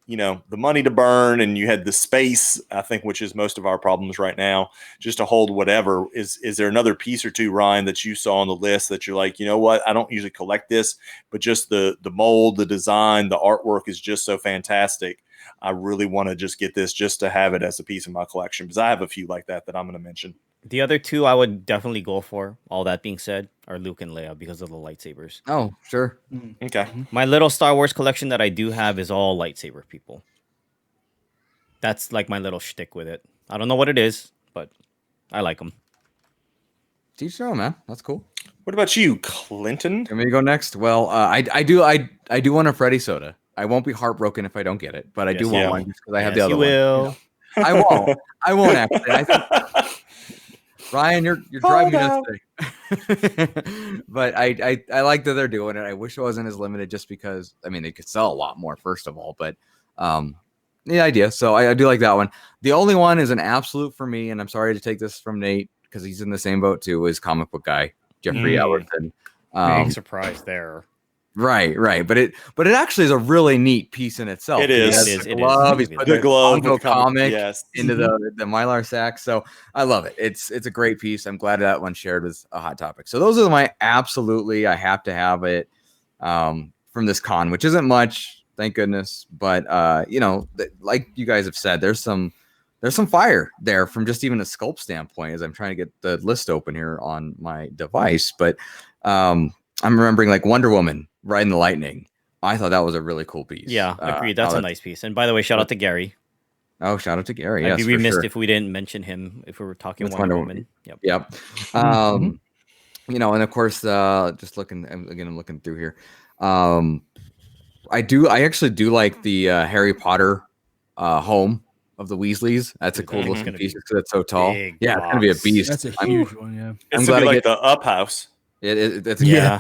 the money to burn and you had the space, I think, which is most of our problems right now, just to hold whatever, is there another piece or two, Ryan, that you saw on the list that you're like, you know what, I don't usually collect this, but just the mold, the design, the artwork is just so fantastic. I really want to just get this just to have it as a piece of my collection, because I have a few like that I'm going to mention. The other two I would definitely go for, all that being said, are Luke and Leia because of the lightsabers. Oh, sure. Okay. My little Star Wars collection that I do have is all lightsaber people. That's like my little shtick with it. I don't know what it is, but I like them. Teach your own, man. That's cool. What about you, Clinton? Want me to go next? Well, I do want a Freddy soda. I won't be heartbroken if I don't get it, but I do want one just because I have the other one. Will. I won't. I won't actually. I think Ryan, you're driving me nuts today. But I like that they're doing it. I wish it wasn't as limited, just because they could sell a lot more, first of all. But the idea. So I do like that one. The only one is an absolute for me, and I'm sorry to take this from Nate because he's in the same boat too. Is comic book guy Jeffrey Albertson. Big surprise there. Right. But it actually is a really neat piece in itself. It is. The glove. He's put the glove Funko comic yes. into the Mylar sack. So I love it. It's a great piece. I'm glad that one shared with a hot topic. So those are my absolutely. I have to have it from this con, which isn't much, thank goodness. But like you guys have said, there's some fire there from just even a sculpt standpoint. As I'm trying to get the list open here on my device, but I'm remembering like Wonder Woman riding the lightning. I thought that was a really cool piece. Yeah, agreed. That's a nice piece. And by the way, shout out to Gary. Oh, shout out to Gary. I'd be remiss if we didn't mention him if we were talking Wonder Woman. Yep. And of course, just looking again, I'm looking through here. I actually do like the Harry Potter home of the Weasleys. That's a cool looking piece because it's so tall. It's gonna be a beast. That's a huge one. Yeah, it's gonna be like the Up House. It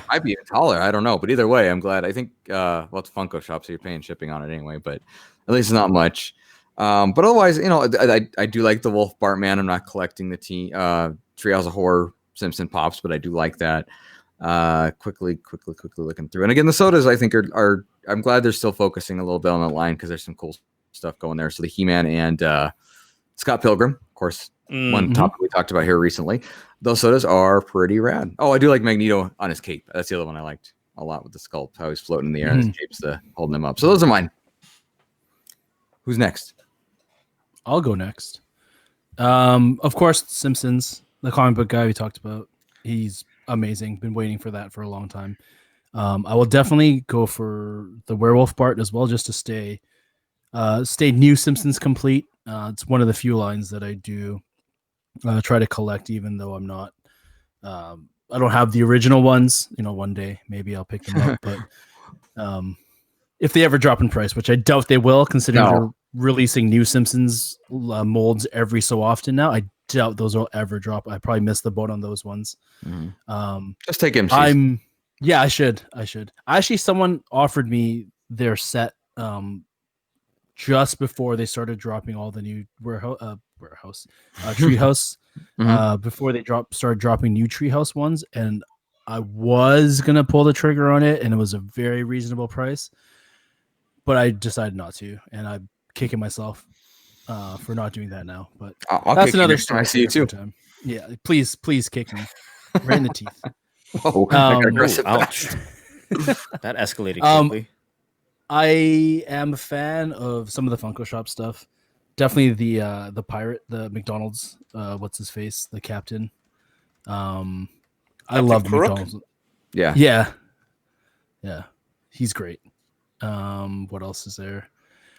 might be even taller. I don't know, but either way, I'm glad. I think it's Funko shop, so you're paying shipping on it anyway. But at least it's not much. But otherwise, I do like the Wolf Bartman. I'm not collecting the Treehouse of Horror Simpson pops, but I do like that. Quickly looking through, and again, the sodas I think are. I'm glad they're still focusing a little bit on that line because there's some cool stuff going there. So the He-Man and Scott Pilgrim, of course, one topic we talked about here recently. Those sodas are pretty rad. Oh, I do like Magneto on his cape. That's the other one I liked a lot with the sculpt, how he's floating in the air and his cape's holding him up. So those are mine. Who's next? I'll go next. Of course, Simpsons, the comic book guy we talked about. He's amazing. Been waiting for that for a long time. I will definitely go for the Werewolf Bart as well, just to stay new Simpsons complete. It's one of the few lines that I do try to collect, even though I'm not. I don't have the original ones. One day maybe I'll pick them up, but if they ever drop in price, which I doubt they will, considering they're releasing new Simpsons molds every so often now, I doubt those will ever drop. I probably missed the boat on those ones. Just take him. I should. Actually, someone offered me their set just before they started dropping all the new treehouse. Before they started dropping new treehouse ones, and I was gonna pull the trigger on it, and it was a very reasonable price, but I decided not to, and I'm kicking myself for not doing that now. But I'll that's kick you another next time story I for see you a different too. time. Yeah, please kick me right in the teeth. Whoa, that got Ooh, aggressive. ouch. That escalated Um, quickly. I am a fan of some of the Funko Shop stuff. Definitely the pirate, the McDonald's, what's his face, the captain. I Captain love the Crook? McDonald's. Yeah. Yeah, he's great. What else is there?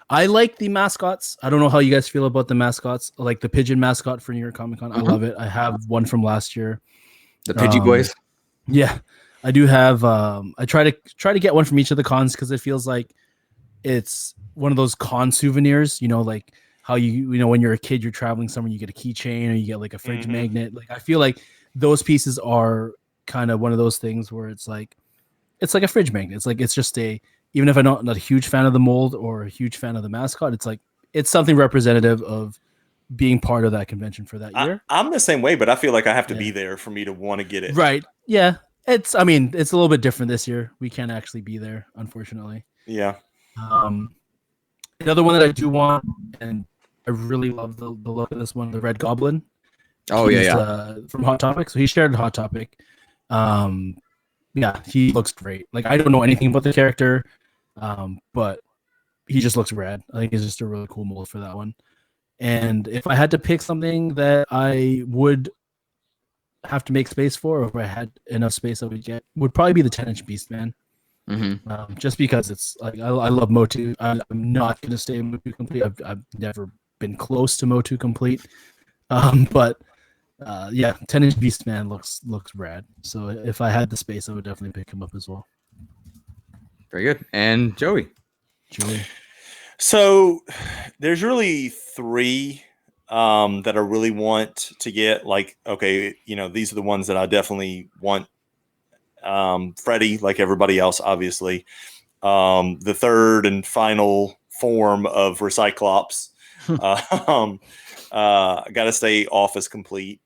I like the mascots. I don't know how you guys feel about the mascots. I like the pigeon mascot for New York Comic Con. I love it. I have one from last year. The Pidgey Boys. Yeah, I do have. I try to get one from each of the cons because it feels like it's one of those con souvenirs. You know, like how you know when you're a kid, you're traveling somewhere, you get a keychain or you get like a fridge magnet. Like I feel like those pieces are kind of one of those things where it's like a fridge magnet. It's just even if I'm not a huge fan of the mold or a huge fan of the mascot, it's something representative of being part of that convention for that year. I'm the same way, but I feel like I have to be there for me to want to get it. Right. Yeah. It's a little bit different this year. We can't actually be there, unfortunately. Yeah. Another one that I do want, and I really love the look of this one, the Red Goblin. Oh, He's, yeah. from Hot Topic. So he shared Hot Topic. Yeah, he looks great. Like I don't know anything about the character, but he just looks rad. I think it's just a really cool mold for that one. And if I had to pick something that I would have to make space for, or if I had enough space, I would probably be the 10-inch Beast Man. Just because it's like I love Motu. I'm not gonna stay in Motu complete. I've never been close to Motu complete. But yeah, 10-inch Beast Man looks rad. So if I had the space, I would definitely pick him up as well. Very good. And Joey. So there's really three that I really want to get. Like, okay, these are the ones that I definitely want. Freddy, like everybody else, obviously. The third and final form of Recyclops. I got to stay Office complete.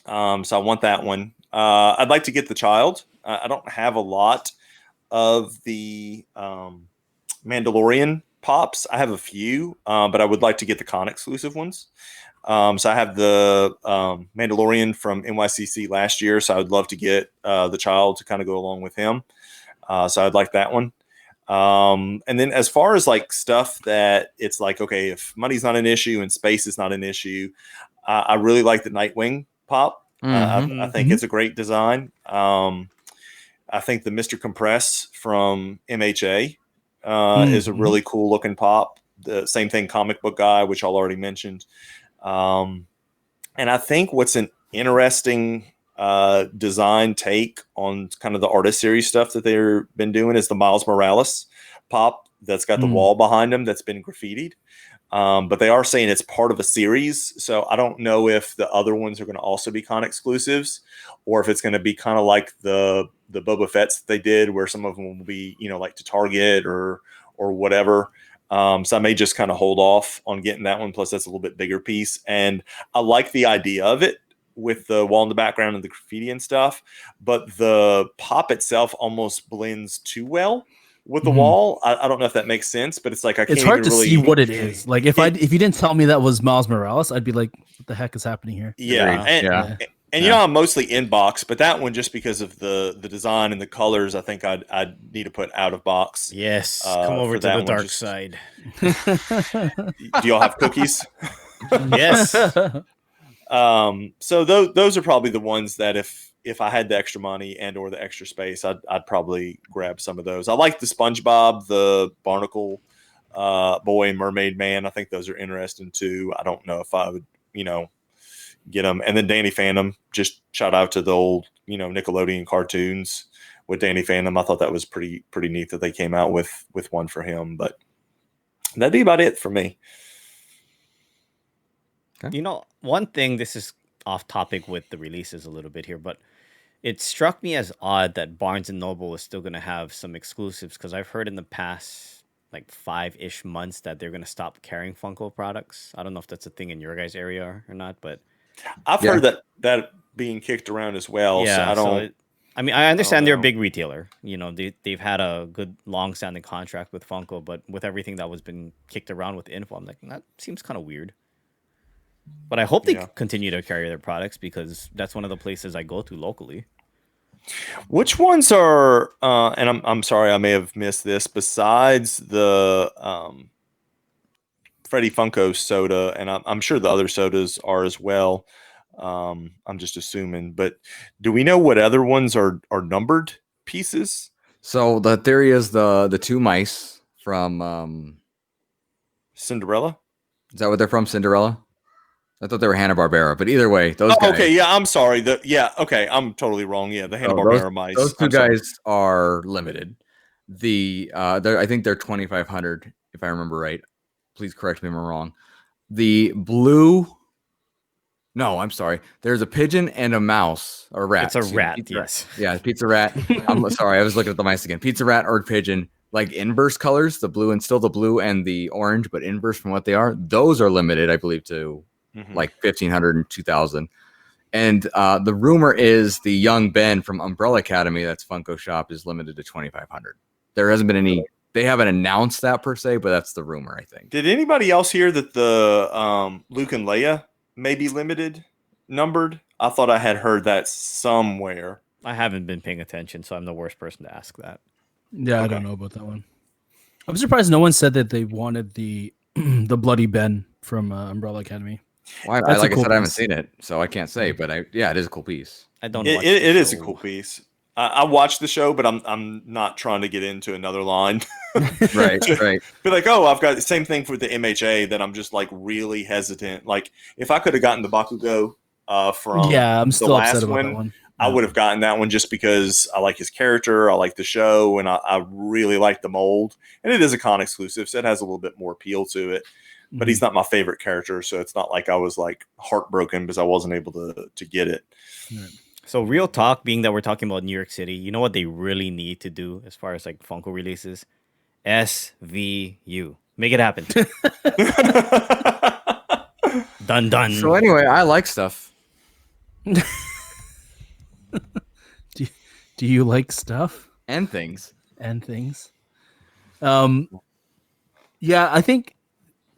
So I want that one. I'd like to get the child. I don't have a lot of the Mandalorian pops. I have a few, but I would like to get the con exclusive ones. So I have the Mandalorian from NYCC last year, so I would love to get the child to kind of go along with him. So I'd like that one. And then as far as like stuff that it's like, okay, if money's not an issue and space is not an issue, I really like the Nightwing pop. I think it's a great design. I think the Mr. Compress from MHA is a really cool looking pop. The same thing, Comic Book Guy, which I'll already mentioned. And I think what's an interesting design take on kind of the artist series stuff that they've been doing is the Miles Morales pop that's got the wall behind him that's been graffitied. But they are saying it's part of a series. So I don't know if the other ones are going to also be con exclusives or if it's going to be kind of like the Boba Fett's that they did where some of them will be, like to Target or whatever. So I may just kind of hold off on getting that one. Plus that's a little bit bigger piece. And I like the idea of it with the wall in the background and the graffiti and stuff, but the pop itself almost blends too well with the wall. I don't know if that makes sense, but it's like, it's hard to see what it is. Like if you didn't tell me that was Miles Morales, I'd be like, what the heck is happening here? Yeah. And I'm mostly inbox, but that one, just because of the design and the colors, I think I'd need to put out of box. Yes, come over to the dark side. Do y'all have cookies? Yes. So those are probably the ones that if I had the extra money and or the extra space, I'd probably grab some of those. I like the SpongeBob, the Barnacle Boy, and Mermaid Man. I think those are interesting too. I don't know if I would, get them. And then Danny Phantom, just shout out to the old, Nickelodeon cartoons with Danny Phantom. I thought that was pretty neat that they came out with one for him, but that'd be about it for me. Okay. One thing, this is off topic with the releases a little bit here, but it struck me as odd that Barnes & Noble is still going to have some exclusives because I've heard in the past like 5-ish months that they're gonna stop carrying Funko products. I don't know if that's a thing in your guys' area or not, but I've heard that being kicked around as well. So yeah. I don't. I mean, I understand they're a know. big retailer. You know, they've had a good long-standing contract with Funko, but with everything that was been kicked around with the info, I'm like, that seems kind of weird. But I hope they Yeah. continue to carry their products because that's one of the places I go to locally. Which ones are? And I'm sorry, I may have missed this. Besides the Freddy Funko soda, and I'm sure the other sodas are as well. I'm just assuming, but do we know what other ones are numbered pieces? So the theory is the two mice from Cinderella. is that what they're from? Cinderella? I thought they were Hanna-Barbera, but either way, those guys. Okay, yeah, I'm sorry. Okay, I'm totally wrong. Yeah, the Hanna-Barbera mice. Those two I'm sorry. guys are limited. I think they're 2,500 if I remember right. Please correct me if I'm wrong. The blue. No, I'm sorry. There's a pigeon and a mouse or a rat. It's a rat, yes. Yeah, pizza rat. I'm sorry, I was looking at the mice again. Pizza rat or pigeon, like inverse colors, the blue and still the blue and the orange, but inverse from what they are. Those are limited, I believe, to like 1,500 and 2,000. And the rumor is the young Ben from Umbrella Academy, that's Funko Shop, is limited to 2,500. There hasn't been any. They haven't announced that per se, but that's the rumor, I think. Did anybody else hear that the Luke and Leia may be limited numbered? I thought I had heard that somewhere. I haven't been paying attention, so I'm the worst person to ask that. Yeah, I don't know about that one. I'm surprised no one said that they wanted the the Bloody Ben from Umbrella Academy. Well, That's a like cool I said, I haven't piece. seen it, so I can't say. But it is a cool piece. I don't. It watch the is a show. cool piece. I watched the show, but I'm not trying to get into another line. Right. Be like, oh, I've got the same thing for the MHA that I'm just like really hesitant. Like if I could have gotten the Bakugo from I'm the still last upset about that one. I would have gotten that one just because I like his character, I like the show, and I really like the mold. And it is a con exclusive, so it has a little bit more appeal to it. But he's not my favorite character, so it's not like I was like heartbroken because I wasn't able to get it. Right. So real talk, being that we're talking about New York City, you know what they really need to do as far as like Funko releases? SVU. Make it happen. Done. So anyway, I like stuff. Do you like stuff And things. and things? Yeah, I think.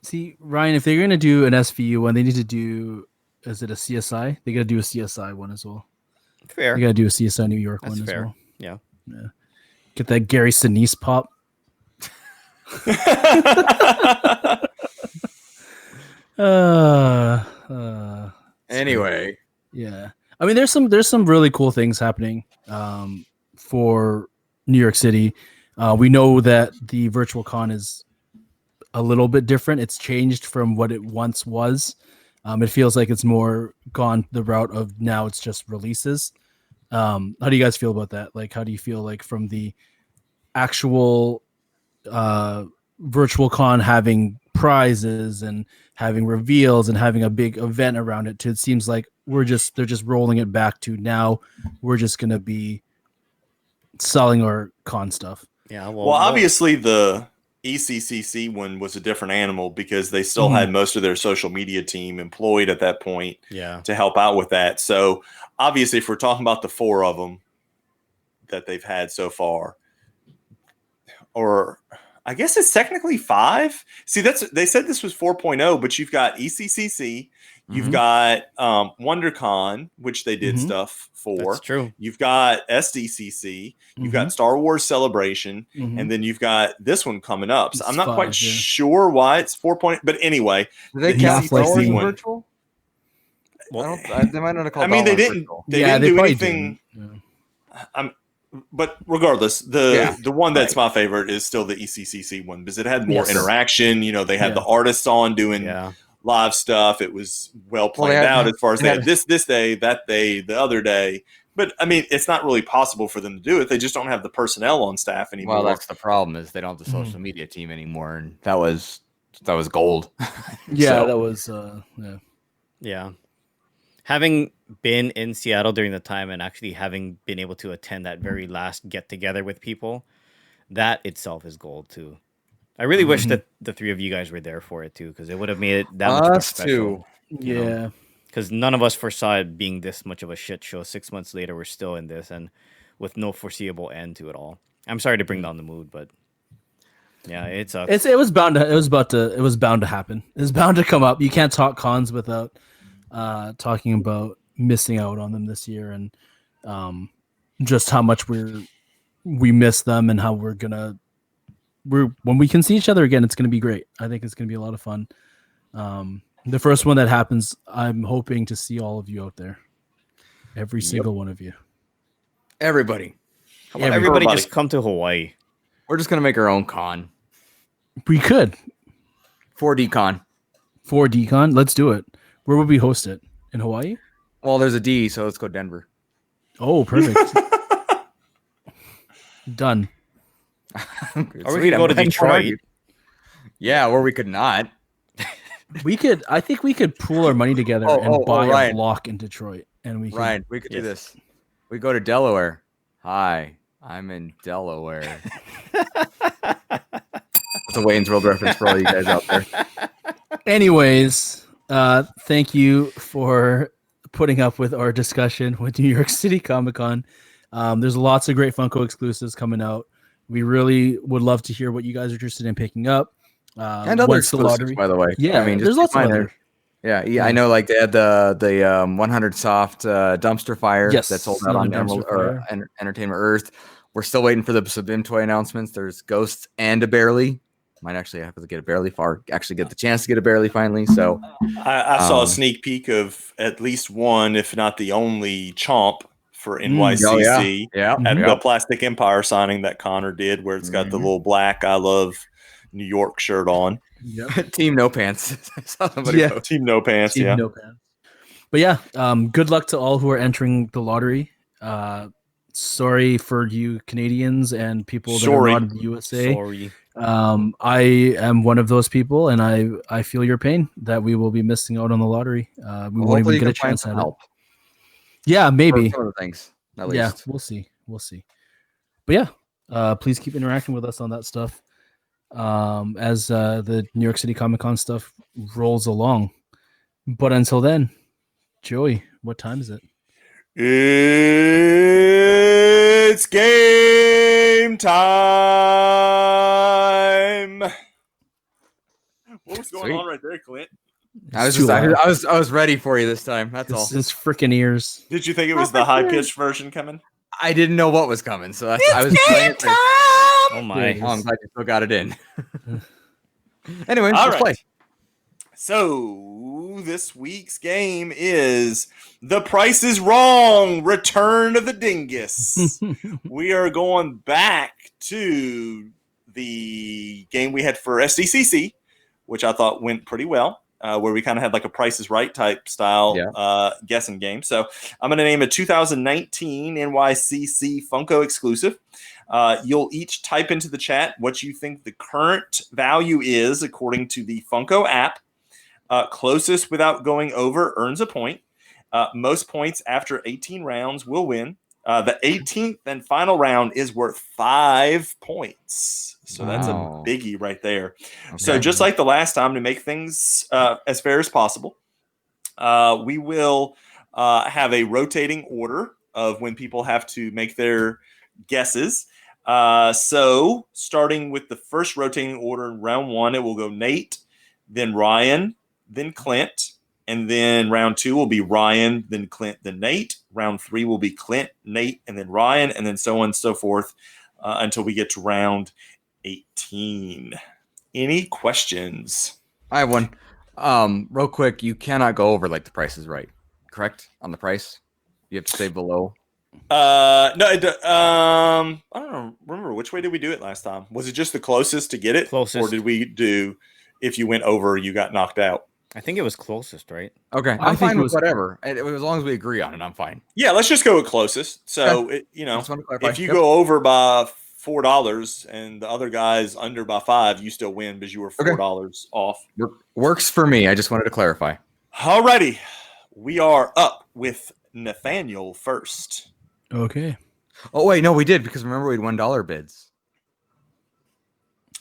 See, Ryan, if they're going to do an SVU one, they need to do. Is it a CSI? They got to do a CSI one as well. Fair. They got to do a CSI New York That's one fair. as well. Yeah. Get that Gary Sinise pop. Anyway, Yeah, I mean, there's some really cool things happening for New York City. We know that the virtual con is a little bit different. It's changed from what it once was. It feels like it's more gone the route of now it's just releases. How do you guys feel about that? Like, how do you feel like from the actual virtual con having prizes and having reveals and having a big event around it to, it seems like they're just rolling it back to now we're just going to be selling our con stuff. Yeah. Well, obviously the ECCC one was a different animal because they still had most of their social media team employed at that point to help out with that. So obviously if we're talking about the 4 of them that they've had so far, or I guess it's technically 5. See, they said this was 4.0, but you've got ECCC, you've got WonderCon, which they did stuff for. That's true. You've got SDCC, you've got Star Wars Celebration, and then you've got this one coming up. So I'm not quite sure why it's 4.0, but anyway, do they the count Star Wars ECCC in one. virtual? Well, they might not have called. I mean, they that one didn't. virtual. They didn't do probably anything. didn't. But regardless, the one that's my favorite is still the ECCC one because it had more interaction. You know, they had the artists on doing live stuff. It was well planned out as far as they had this day, that day, the other day. But I mean, it's not really possible for them to do it. They just don't have the personnel on staff anymore. Well, that's the problem is they don't have the social media team anymore, and that was gold. Yeah, that was Yeah. Having been in Seattle during the time and actually having been able to attend that very last get together with people, that itself is gold too. I really wish Mhm. that the three of you guys were there for it too, because it would have made it that much more Us special. too. Yeah. Because none of us foresaw it being this much of a shit show. 6 months later, we're still in this, and with no foreseeable end to it all. I'm sorry to bring down the mood, but yeah, it sucks. It was bound to happen. It was bound to come up. You can't talk cons without talking about missing out on them this year, and just how much we miss them, and how when we can see each other again, it's gonna be great. I think it's gonna be a lot of fun. The first one that happens, I'm hoping to see all of you out there. Every single one of you. Everybody. How about everybody just come to Hawaii? We're just gonna make our own con. We could. 4D con. 4D con. Let's do it. Where would we host it? In Hawaii? Well, there's a D, so let's go Denver. Oh, perfect. Done. Or we could go to Detroit. Yeah, or we could not. I think we could pool our money together and buy a Ryan. block in Detroit. And we could do this. We go to Delaware. Hi, I'm in Delaware. It's a Wayne's World reference for all you guys out there. Anyways, thank you for putting up with our discussion with New York City Comic Con. There's lots of great Funko exclusives coming out. We really would love to hear what you guys are interested in picking up. And other exclusives, by the way. Yeah, I mean, there's lots of other. Yeah, I know. Like they had the 100 soft dumpster fire that sold out on Entertainment Earth. We're still waiting for the Sabim toy announcements. There's Ghosts and a Barely. Might actually have to get a Barely actually get the chance to get a Barely finally. So I saw a sneak peek of at least one, if not the only, Chomp for NYCC at the Plastic Empire signing that Connor did, where it's got the little black "I love New York" shirt on. Yep. Team No Pants. I saw somebody post. Team No Pants. Team No Pants. But yeah, good luck to all who are entering the lottery. Sorry for you Canadians and people that are not in the USA. Sorry. I am one of those people, and I feel your pain that we will be missing out on the lottery. We won't even get a chance at it. Yeah, maybe. Some of the things, at least. Yeah, we'll see. But yeah, please keep interacting with us on that stuff as the New York City Comic Con stuff rolls along. But until then, Joey, what time is it? It's game time. What was going on right there, Clint? I was ready for you this time. That's all. His freaking ears. Did you think it was the high pitched version coming? I didn't know what was coming, so I was playing. Oh my! Oh, I'm glad you still got it in. Anyway, all let's play. So this week's game is The Price is Wrong, Return of the Dingus. We are going back to the game we had for SDCC, which I thought went pretty well, where we kind of had like a Price is Right type style guessing game. So I'm going to name a 2019 NYCC Funko exclusive. You'll each type into the chat what you think the current value is according to the Funko app. Closest without going over earns a point. Most points after 18 rounds will win. The 18th and final round is worth 5 points. So that's a biggie right there. Okay. So just like the last time, to make things as fair as possible, we will have a rotating order of when people have to make their guesses. So starting with the first rotating order in round 1, it will go Nate, then Ryan, then Clint, and then round 2 will be Ryan, then Clint, then Nate. Round 3 will be Clint, Nate, and then Ryan, and then so on and so forth until we get to round 18. Any questions? I have one. Real quick, you cannot go over like the Price is Right, correct? On the price, you have to stay below. No, I don't know. Remember, which way did we do it last time? Was it just the closest to get it? Closest. Or did we do if you went over, you got knocked out? I think it was closest, right? Okay, I'm fine with whatever. As long as we agree on it, I'm fine. Yeah, let's just go with closest. So, if you go over by $4 and the other guy's under by 5, you still win because you were $4 off. Works for me. I just wanted to clarify. Alrighty. We are up with Nathaniel first. Okay. Oh, wait, no, we did because remember we had $1 bids.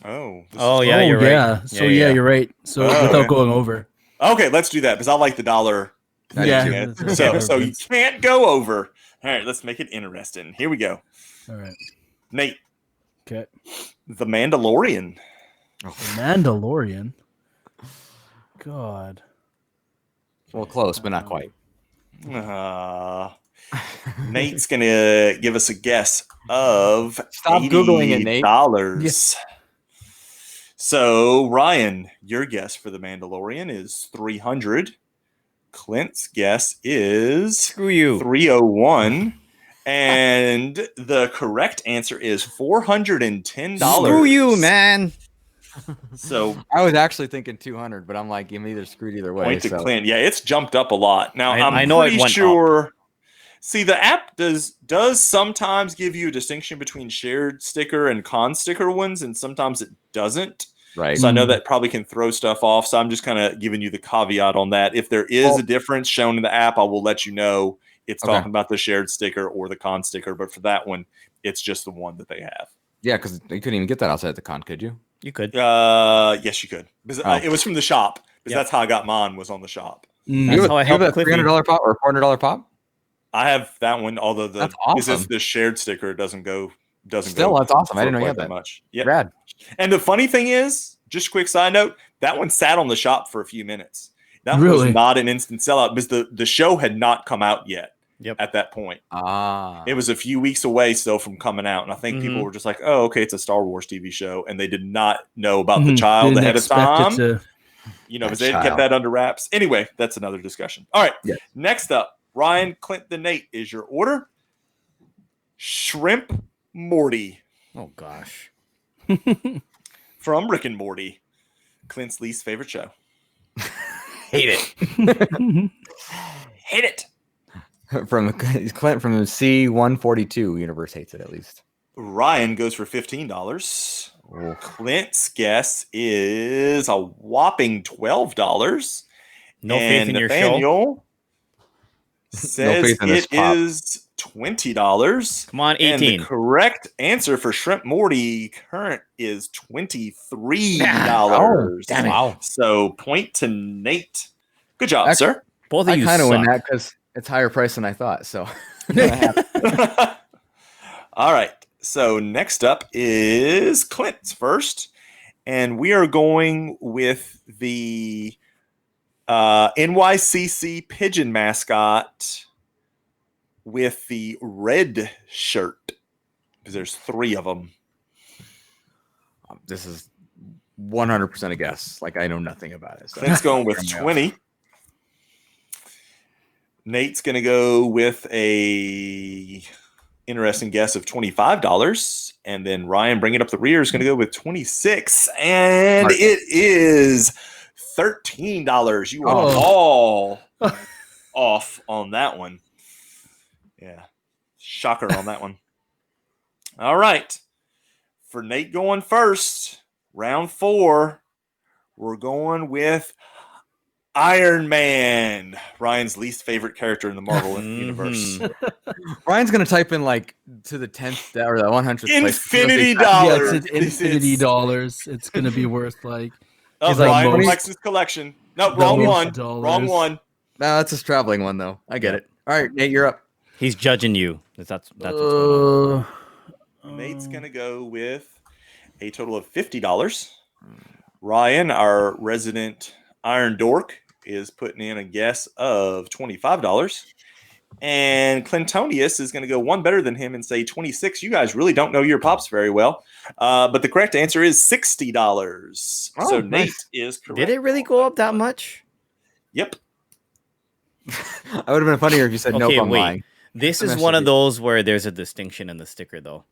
Oh. Oh yeah, you're right. Yeah. So yeah, you're right. So without okay. going over. Okay, let's do that because I like the dollar. Yeah. So you can't go over. All right, let's make it interesting. Here we go. All right. Nate. Okay. The Mandalorian. The Mandalorian. God. Well, close, but not quite. Nate's gonna give us a guess of Stop Googling it, Nate. $80. So Ryan, your guess for the Mandalorian is 300. Clint's guess is Screw you. 301. And the correct answer is $410. Screw you, man. So I was actually thinking 200, but I'm like, I'm either screwed either way. point to Clint. Yeah, it's jumped up a lot. Now I I'm know it pretty went sure. See, the app does sometimes give you a distinction between shared sticker and con sticker ones, and sometimes it doesn't. Right. So I know that probably can throw stuff off. So I'm just kind of giving you the caveat on that. If there is a difference shown in the app, I will let you know it's talking about the shared sticker or the con sticker. But for that one, it's just the one that they have. Yeah, because you couldn't even get that outside the con, could you? You could. Yes, you could. Because it was from the shop. Because Yep. that's how I got mine, was on the shop. That's how I You have helped a Cliffy. $300 pop or $400 pop? I have that one, although That's awesome. is the shared sticker doesn't go. Still, go that's awesome. I for didn't know you quite had that. much. Yeah. Rad. And the funny thing is, just a quick side note, that one sat on the shop for a few minutes. That Really? was not an instant sellout because the show had not come out yet. Yep. At that point, Ah. it was a few weeks away still from coming out, and I think people were just like, "Oh, okay, it's a Star Wars TV show," and they did not know about the child Didn't ahead of expect time. it to- Because they kept that under wraps. Anyway, that's another discussion. All right. Yes. Next up, Ryan, Clint, and Nate is your order. Shrimp Morty Oh gosh. from Rick and Morty. Clint's least favorite show. Hate it. Hate it. From Clint from the C142 universe hates it at least. Ryan goes for $15. Oh. Clint's guess is a whopping $12. No faith in your show. Nathaniel says faith in this it pop. is $20. Come on, 18. And the correct answer for Shrimp Morty current is $23. Oh, damn it. Wow. So point to Nate. Good job, Actually, sir. Both of I you kind of win suck. that because it's higher price than I thought. So, All right. So next up is Clint's first. And we are going with the NYCC pigeon mascot with the red shirt. Because there's 3 of them. this is 100% a guess. Like, I know nothing about it. So. Clint's going with 20. Nate's going to go with a interesting guess of $25. And then Ryan, bringing up the rear, is going to go with 26. And it is $13. You are all off on that one. Yeah. Shocker on that one. All right. For Nate going first, round 4, we're going with Iron Man, Ryan's least favorite character in the Marvel universe. Ryan's gonna type in like to the 10th or the 100th Infinity place. dollars. Yes, it's infinity dollars. It's gonna be worth like. Oh, Ryan collects his collection. No, wrong one. Wrong one. No, that's his traveling one though. I get it. All right, Nate, you're up. He's judging you. That's what's going on. Nate's gonna go with a total of $50. Ryan, our resident Iron Dork, is putting in a guess of $25. And Clintonius is going to go one better than him and say 26. You guys really don't know your pops very well. But the correct answer is $60. Oh, so nice. Nate is correct. Did it really go up that much? Yep. I would have been funnier if you said nope, I'm lying. This is one of those where there's a distinction in the sticker, though.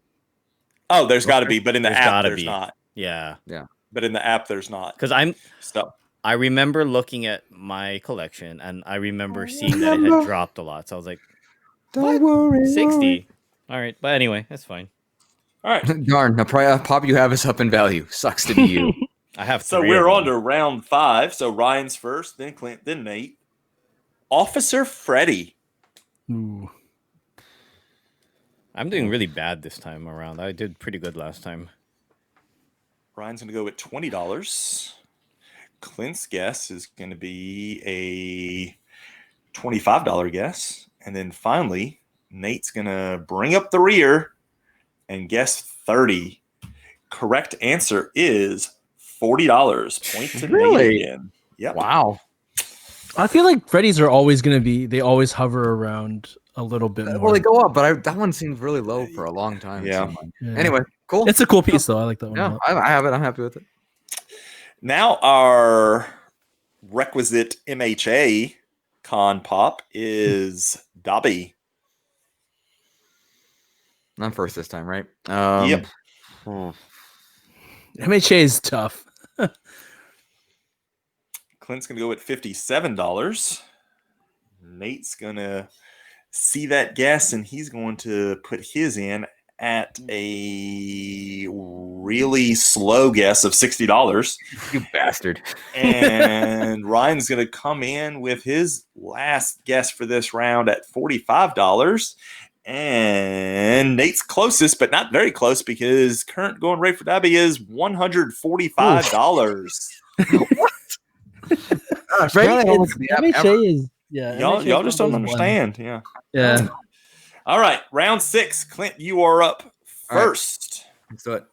Oh, there's got to be, but in the There's app, gotta there's be. not. Yeah. But in the app, there's not. Because I remember looking at my collection, and I remember seeing that it had dropped a lot. So I was like, Don't worry. 60. All right. But anyway, that's fine. All right. Darn, the pop you have is up in value. Sucks to be you. I have So 3 we're of on them. to round 5. So Ryan's first, then Clint, then Nate. Officer Freddy. Ooh. I'm doing really bad this time around. I did pretty good last time. Ryan's going to go with $20. Clint's guess is going to be a $25 guess. And then finally, Nate's going to bring up the rear and guess 30. Correct answer is $40. Point to Really? Nate again. Yep. Wow. I feel like Freddy's are always going to be. They always hover around a little bit more. Well, they go up, but that one seems really low for a long time. Yeah. Yeah. Anyway, cool. It's a cool piece, though. I like that one. a Yeah, lot. I have it. I'm happy with it. Now our requisite MHA con pop is Dobby. I'm first this time, right? Yep. MHA is tough. Clint's going to go with $57. Nate's going to see that guess, and he's going to put his in at a really slow guess of $60. You bastard. And Ryan's going to come in with his last guess for this round at $45. And Nate's closest, but not very close, because current going rate for Dobby is $145. Right? Almost the app ever. MHA is Y'all MHA just don't understand. Yeah. Yeah. All right. Round 6. Clint, you are up All right. first. Let's do it.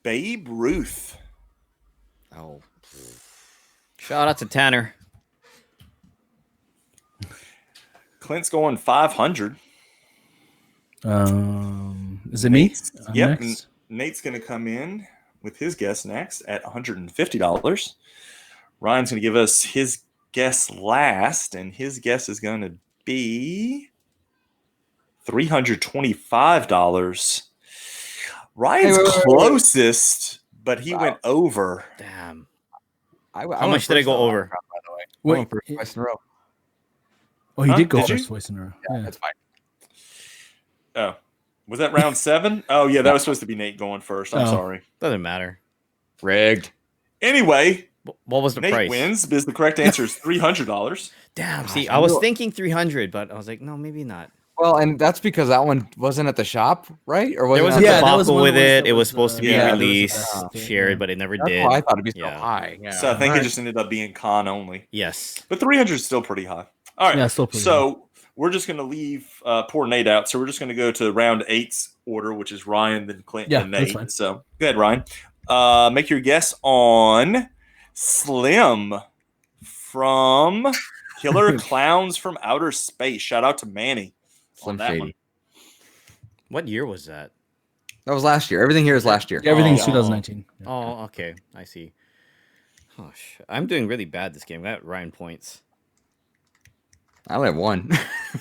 Babe Ruth. Oh. Shout out to Tanner. Clint's going 500. Is it me? Nate's, yep. Next? Nate's going to come in with his guess next at $150. Ryan's going to give us his guess last, and his guess is going to be $325. Ryan's closest, but he went over. Damn. I How much did I go over? By the way, Wait, I went first twice in a row. Oh, he Huh? did go Did you? first twice in a row. Yeah, Yeah. that's fine. Oh, was that round 7? Oh, yeah, that was supposed to be Nate going first. I'm Oh. sorry. Doesn't matter. Rigged. Anyway, What was the Nate price? wins because the correct answer is $300. Damn. See, Gosh, I was I knew- thinking 300, but I was like, no, maybe not. Well, and that's because that one wasn't at the shop, right? Or There was it a Yeah, that was debacle one with that it. was- It was supposed to be yeah, there was a released, debacle, shared, yeah. but it never That's did. why I thought it'd be so Yeah. high. Yeah. So I think it Alright. just ended up being con only. Yes. But 300 is still pretty high. All right. Yeah, still pretty So we're just going to leave poor Nate out. So we're just going to go to round 8's order, which is Ryan, then Clint, Yeah, and that's Nate. fine. So go ahead, Ryan. Make your guess on Slim from Killer Clowns from Outer Space. Shout out to Manny Slim on that Shady. one. What year was that? That was last year. Everything here is last year. Yeah, everything's Oh. 2019. Yeah. Oh, okay. I see. Oh, I'm doing really bad this game. I got Ryan points. I only have one,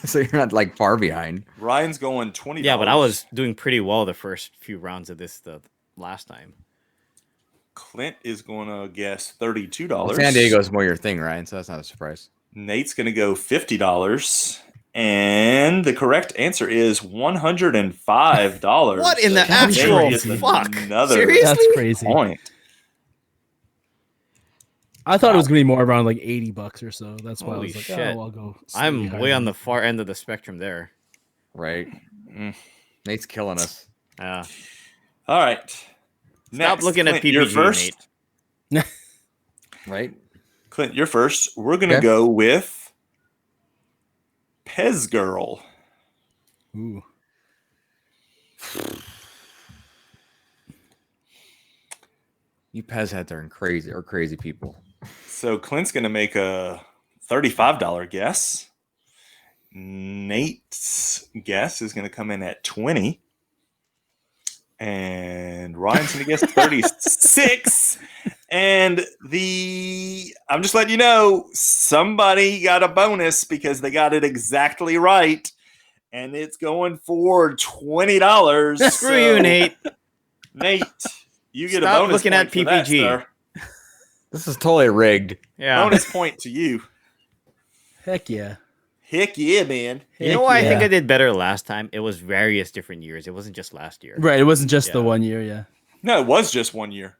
so you're not like far behind. Ryan's going $20. Yeah, but I was doing pretty well the first few rounds of this the last time. Clint is going to guess $32. Well, San Diego's more your thing, Ryan. So that's not a surprise. Nate's going to go $50. And the correct answer is $105. What in the So actual Nate gets fuck? Another Seriously? That's crazy. point. I thought it was gonna be more around like $80 or so. That's why I Holy was like, shit. oh, I'll go. I'm slightly way higher. on the far end of the spectrum there. Right. Mm. Nate's killing us. Yeah. All right. Stop Next, looking at Clint, you're PPG, first. Nate. Right. Clint, you're first. We're going to Okay. go with Pez Girl. Ooh. You Pez heads are crazy people. So Clint's going to make a $35 guess. Nate's guess is going to come in at 20. And Ryan's going to guess 36. And I'm just letting you know, somebody got a bonus because they got it exactly right. And it's going for $20. Screw you, Nate. Nate, you get Stop a bonus looking point at for that, PPG. sir. This is totally rigged. Yeah. Bonus point to you. Heck yeah. Heck yeah, man. You know why I think Yeah. I did better last time? It was various different years. It wasn't just last year. Right. It wasn't just the Yeah. 1 year. Yeah. No, it was just 1 year.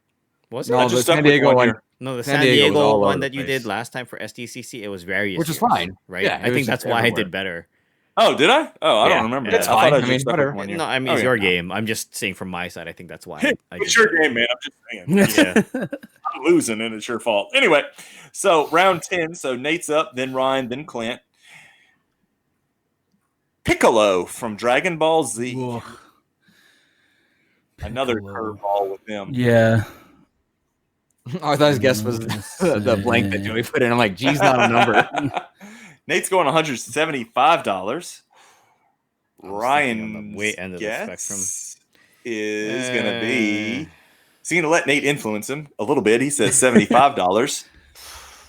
Was it? No, I the just stuck San with Diego 1 one- year. No, the San San Diego was all Diego over one the that you place. did last time for SDCC, it was various Which is years, fine. right? Yeah, I it was think that's just why I everywhere. did better. Oh, did I? Oh, I Yeah. don't remember. It's I thought fine. I I just mean, stuck with whatever. one year. No, I mean, Oh, it's yeah. your game. I'm just saying from my side, I think that's why. I It's just your did it. game, man. I'm just saying. Yeah. I'm losing, and it's your fault. Anyway, so round 10. So Nate's up, then Ryan, then Clint. Piccolo from Dragon Ball Z. Whoa. Another Piccolo. curveball with them. Yeah. I thought his guess was the blank that Joey put in. I'm like, geez, not a number. Nate's going $175. Ryan on the Ryan's way end of the spectrum is going to be. Is he going to let Nate influence him a little bit? He says $75.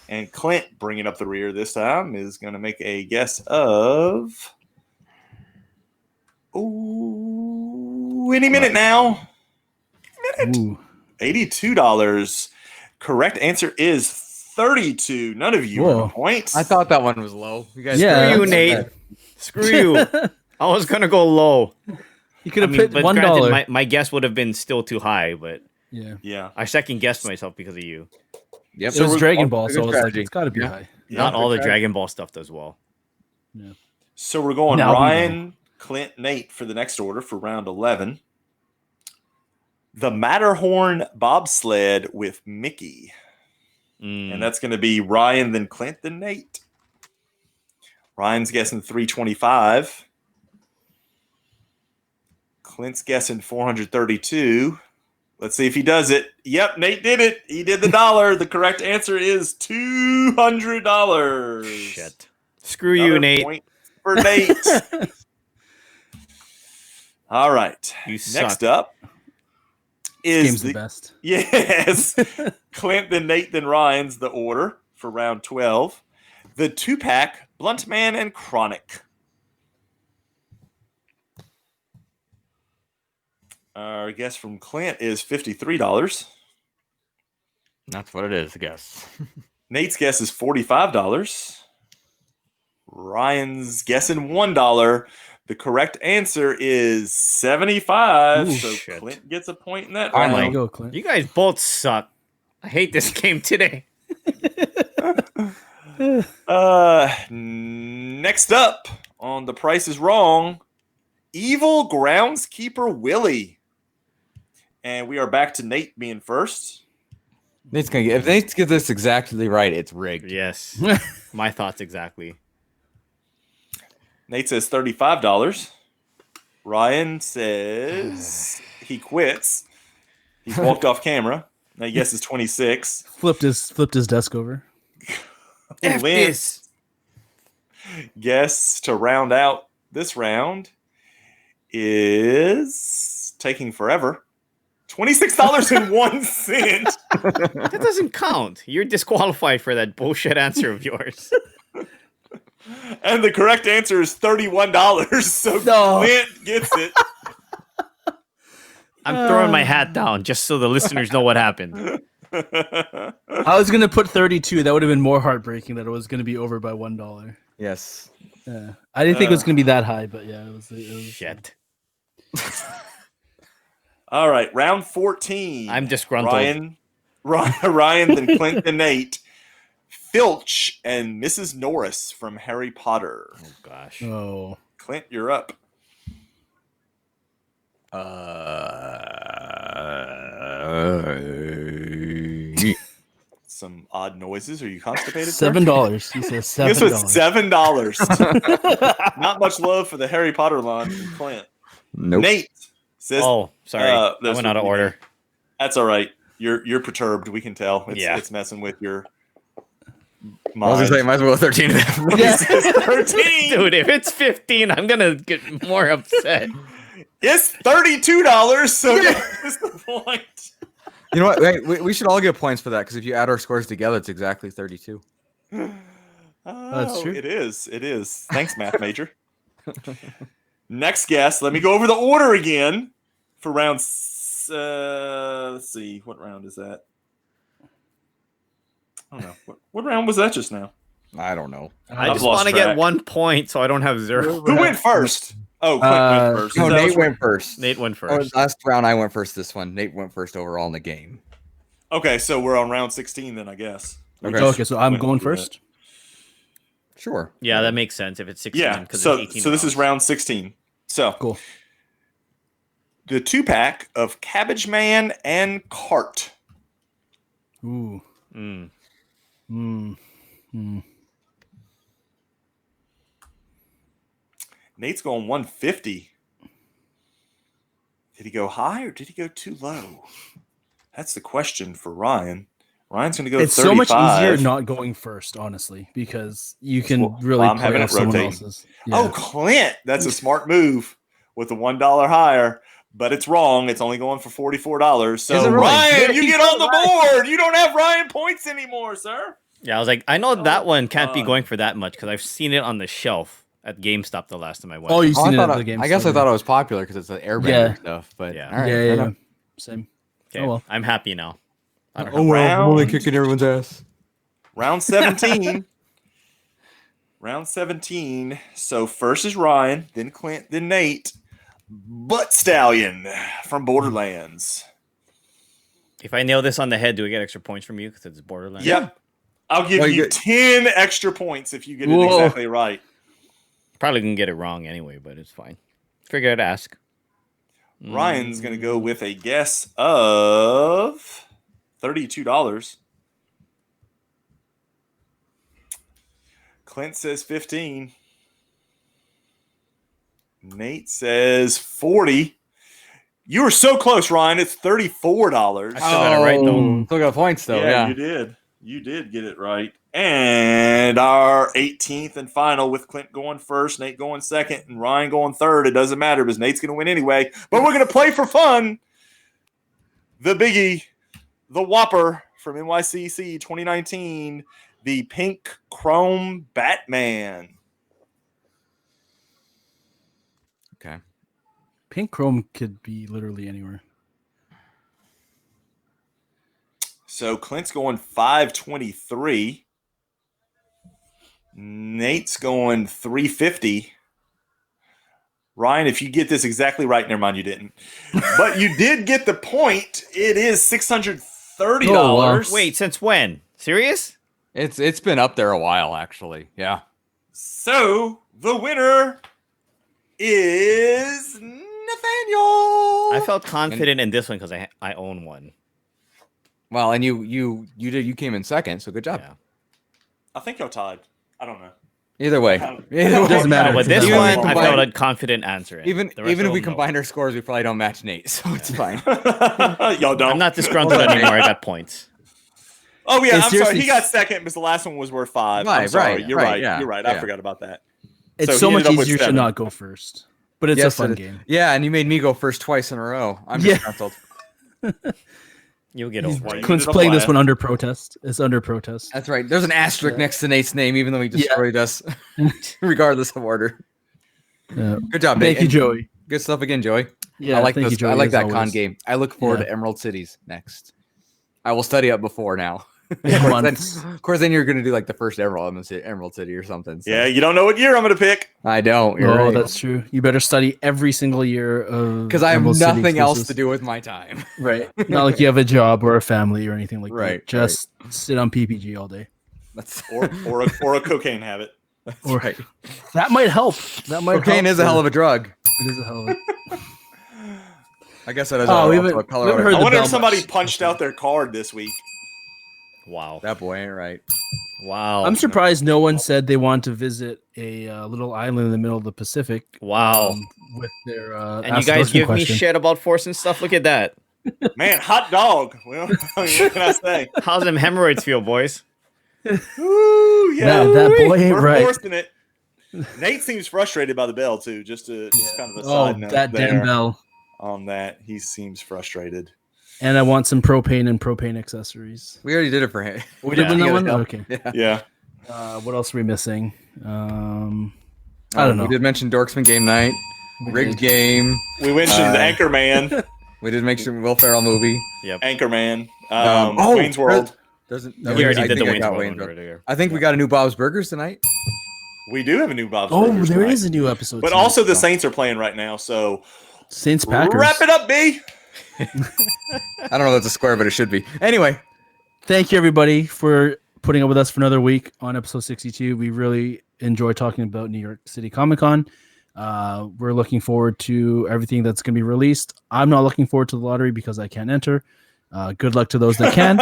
And Clint, bringing up the rear this time, is going to make a guess of. Ooh, any minute now. Ooh. $82. Correct answer is 32. None of you Whoa. earn points. I thought that one was low. You guys, Yeah. Screw you, that's Nate. bad. Screw you. I was gonna go low. You could have but put granted, $1. my guess would have been still too high, but Yeah. Yeah. I second guessed myself because of you. Yep. It was we're- Dragon Ball, good so I was like, strategy. it's got to be Yeah. high. Not all the okay. Dragon Ball stuff does well. So we're going Now we Ryan, Clint, Nate for the next order for round 11. The Matterhorn bobsled with Mickey. And that's going to be Ryan, then Clint, then Nate. Ryan's guessing 325. Clint's guessing 432. Let's see if he does it. Yep, Nate did it. He did the dollar. The correct answer is $200. Shit. Screw you, Another Nate. point for Nate. All right. You Next suck. up is Game's the best. Yes. Clint, then Nate, then Ryan's the order for round 12. The 2-pack, Blunt Man and Chronic. Our guess from Clint is $53. That's what it is, I guess. Nate's guess is $45. Ryan's guessing $1. The correct answer is 75. Ooh, so shit. Clint gets a point in that There round. you go, Clint. You guys both suck. I hate this game today. Next up on The Price is Wrong, Evil Groundskeeper Willie. And we are back to Nate being first. Nate's gonna get, if Nate gets this exactly right, it's rigged. Yes. My thoughts exactly. Nate says $35. Ryan says he quits. He's walked off camera. Now he guesses 26. Flipped his desk over. F Lynn this. guess to round out this round is taking forever. $26.01. That doesn't count. You're disqualified for that bullshit answer of yours. And the correct answer is $31. So No. Clint gets it. I'm throwing my hat down just so the listeners know what happened. I was gonna put 32. That would have been more heartbreaking that it was gonna be over by $1. Yes. Yeah, I didn't think it was gonna be that high, but yeah, it was. Shit. All right, round 14. I'm disgruntled. Ryan, then Clint, then Nate. Filch and Mrs. Norris from Harry Potter. Oh gosh. Oh, Clint, you're up. Some odd noises. Are you constipated? sir? $7. He says This $7. was $7. Not much love for the Harry Potter line from Clint. Nope. Nate says, Oh, sorry. I this went out of would be order. Nate. That's all right. You're perturbed. We can tell. Yeah. It's messing with your I was mind. gonna say, might as well go 13. This is 13. Dude, if it's 15, I'm gonna get more upset. It's $32. So that's the point. You know what? Wait, we should all get points for that because if you add our scores together, it's exactly 32. That's true. It is. It is. Thanks, math major. Next guess. Let me go over the order again for round. Let's see. What round is that? I don't know. What round was that just now? I don't know. I I've just lost want to get track. 1 point so I don't have 0. Who went first? Oh, Clint went first. No, Is that Nate what- went first. Nate went Oh, first. last round, I went first. This one, Nate went first overall in the game. Okay, so we're on round 16 then, I guess. Okay. Okay, so I'm Went going through first. Sure. Yeah, that makes sense if it's 16. Yeah. 'cause So it's 18 this is rounds. round 16. So Cool. the 2-pack of Cabbage Man and Cart. Ooh. Mm. Nate's going 150. Did he go high or did he go too low? That's the question for Ryan. Ryan's going to go It's 35. so much easier not going first, honestly, because you can really I'm play having off it someone rotating. else's. Yeah. Oh, Clint. That's a smart move with the $1 higher, but it's wrong. It's only going for $44. Is So, it really? Ryan, you get on the board. You don't have Ryan points anymore, sir. Yeah, I was like, I know that one can't be fun. going for that much because I've seen it on the shelf at GameStop the last time I went. Oh, you've Oh, seen it I, at thought the game. I guess I store. thought it was popular because it's the airbender Yeah. stuff. But Yeah. all right, Yeah, fair yeah. enough. Same. Okay, Oh, well. I'm happy now. I don't Oh have well, Round- I'm only kicking everyone's ass. Round 17. Round 17. So first is Ryan, then Clint, then Nate. Butt Stallion from Borderlands. If I nail this on the head, do I get extra points from you because it's Borderlands? Yep. I'll give Well, you you 10 extra points if you get it Whoa. exactly right. Probably gonna get it wrong anyway, but it's fine. Figured I'd ask. Ryan's going to go with a guess of $32. Clint says 15. Nate says 40. You were so close, Ryan. It's $34. I still got it right though. Still got points though. Yeah. You did. You did get it right. And our 18th and final with Clint going first, Nate going second, and Ryan going third. It doesn't matter because Nate's going to win anyway. But we're going to play for fun. The biggie, the Whopper from NYCC 2019, the pink chrome Batman. Okay. Pink chrome could be literally anywhere. So Clint's going 523. Nate's going 350. Ryan, if you get this exactly right, never mind, you didn't. But you did get the point. It is $630. Oh, wow. Wait, since when? Serious? It's been up there a while actually. Yeah. So the winner is Nathaniel. I felt confident in this one because I own one. Well, and you came in second, so good job. Yeah. I think y'all tied. I don't know. Either way. It doesn't matter. But this Even one, if we I combine- felt a confident answer. in. Even The rest even of if we them, no. combine our scores, we probably don't match Nate, so it's fine. Y'all don't. I'm not disgruntled anymore. I got points. Oh yeah, It's I'm sorry. seriously- He got second because the last one was worth 5. I'm Right, sorry. right, You're right, right. yeah, You're right. I yeah. forgot about that. It's So so he much ended up with easier to 7. not go first. But it's Yes, a fun it is. game. Yeah, and you made me go first twice in a row. I'm Yeah. disgruntled. You'll get He's- over it. You Clint's did a playing this blast. one under protest. It's under protest. That's right. There's an asterisk next to Nate's name, even though he Yeah. destroyed us, regardless of order. Yeah. Good job, Nate. Thank you, And Joey. Good stuff again, Joey. Yeah, I like thank those, you, Joey. I like as that con always. game. I look forward Yeah. to Emerald Cities next. I will study up before now. Months. Of course, then you're going to do like the first Emerald City or something. So. Yeah, you don't know what year I'm going to pick. I don't. You're Oh, right. that's true. You better study every single year of Because I have Emerald City nothing else exclusives. to do with my time. Right. Not like you have a job or a family or anything like Right, that. Just sit on PPG all day. That's Or a cocaine habit. Or right. that might help. That might Cocaine help is a hell of a drug. It is a hell of a I guess that is Oh, we also haven't- a color. we haven't heard I the wonder bell if somebody much. punched out their card this week. Wow. That boy ain't right. Wow. I'm surprised no one said they want to visit a little island in the middle of the Pacific Wow. with their And you Ask the guys Dorksman give me question. shit about force and stuff. Look at that. Man, hot dog. Well, what can I say? How's them hemorrhoids feel, boys? Ooh, yeah. No, that boy ain't We're right. forcing it. Nate seems frustrated by the bell too. Just kind of a Oh, side note that there damn bell. on that. He seems frustrated. And I want some propane and propane accessories. We already did it for him. We did win You that gotta one? help. Okay. Yeah. What else are we missing? I don't know. We did mention Dorksman game night, rigged game. We mentioned Uh, Anchorman. We did mention Will Ferrell movie. Anchorman. Oh, Wayne's World. There's an, We already I did the think I Wayne's got World Wayne's one World. earlier. I think we got a new Bob's Burgers tonight. We do have a new Bob's Oh, Burgers there tonight. is a new episode. But tonight. also the Saints are playing right now, so Saints Packers. wrap it up, B. I don't know if that's a square, but it should be. Anyway, Thank you, everybody, for putting up with us for another week on episode 62. We really enjoy talking about New York City Comic Con. We're looking forward to everything that's going to be released. I'm not looking forward to the lottery because I can't enter. Good luck to those that can.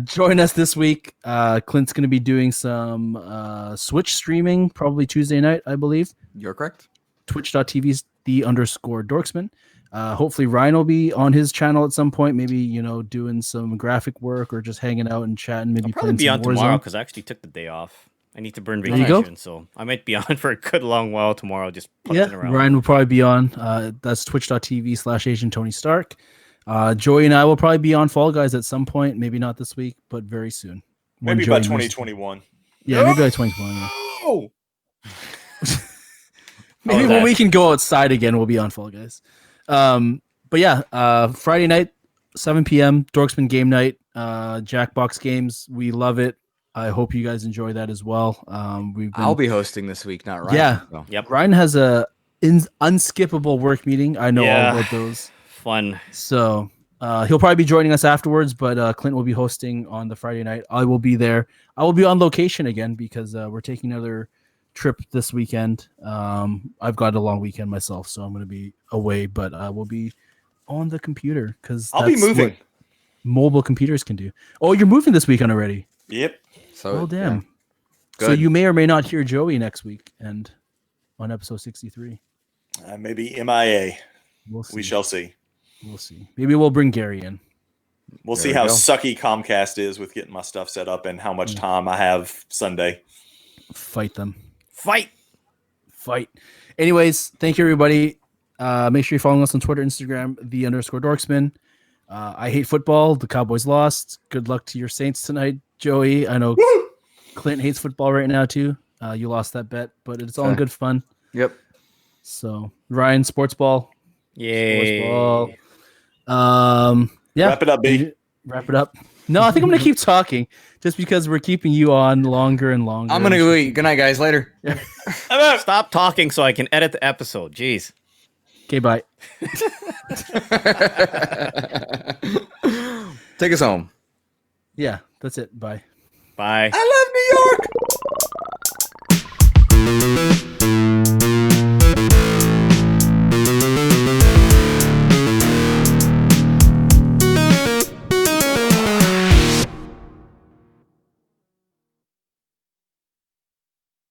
Join us this week. Clint's going to be doing some Switch streaming probably Tuesday night, I believe. You're correct. Twitch.tv's _Dorksmen. Hopefully Ryan will be on his channel at some point, maybe, you know, doing some graphic work or just hanging out and chatting, maybe I'll probably playing be on some tomorrow Warzone. because I actually took the day off. I need to burn There you go. vacation, so I might be on for a good long while tomorrow, just Yeah, punching around. Ryan will probably be on. That's twitch.tv/Asian Tony Stark. Joey and I will probably be on Fall Guys at some point, maybe not this week, but very soon. When Maybe by Joey moves- 2021. Yeah, maybe by 2021. Yeah. Oh! Maybe when we can go outside again, we'll be on Fall Guys. But yeah, Friday night, 7 p.m. Dorksman game night, Jackbox games. We love it. I hope you guys enjoy that as well. I'll be hosting this week, not Ryan. Yeah. So. Yep. Ryan has a unskippable work meeting. I know all about those. Fun. So he'll probably be joining us afterwards, but Clint will be hosting on the Friday night. I will be there. I will be on location again because we're taking another trip this weekend. I've got a long weekend myself, so I'm going to be away, but I will be on the computer because I'll be moving. Mobile computers can do. Oh, you're moving this weekend already? Yep. So, Well, damn. Yeah. So you may or may not hear Joey next week and on episode 63. Maybe MIA. We'll see. We shall see. We'll see. Maybe we'll bring Gary in. We'll There see we how go. sucky Comcast is with getting my stuff set up and how much time I have Sunday. Fight them. Fight. Anyways, thank you, everybody. Make sure you're following us on Twitter, Instagram, _Dorksman. I hate football. The Cowboys lost. Good luck to your Saints tonight, Joey. I know Clint hates football right now, too. You lost that bet, but it's all in Fair. good fun. Yep. So, Ryan, sports ball. Yay. Sports ball. Yeah. Wrap it up, B. Wrap it up. No, I think I'm going to keep talking just because we're keeping you on longer and longer. I'm going to go eat. Good night, guys. Later. Stop talking so I can edit the episode. Jeez. Okay, bye. Take us home. Yeah, that's it. Bye. Bye. I love New York.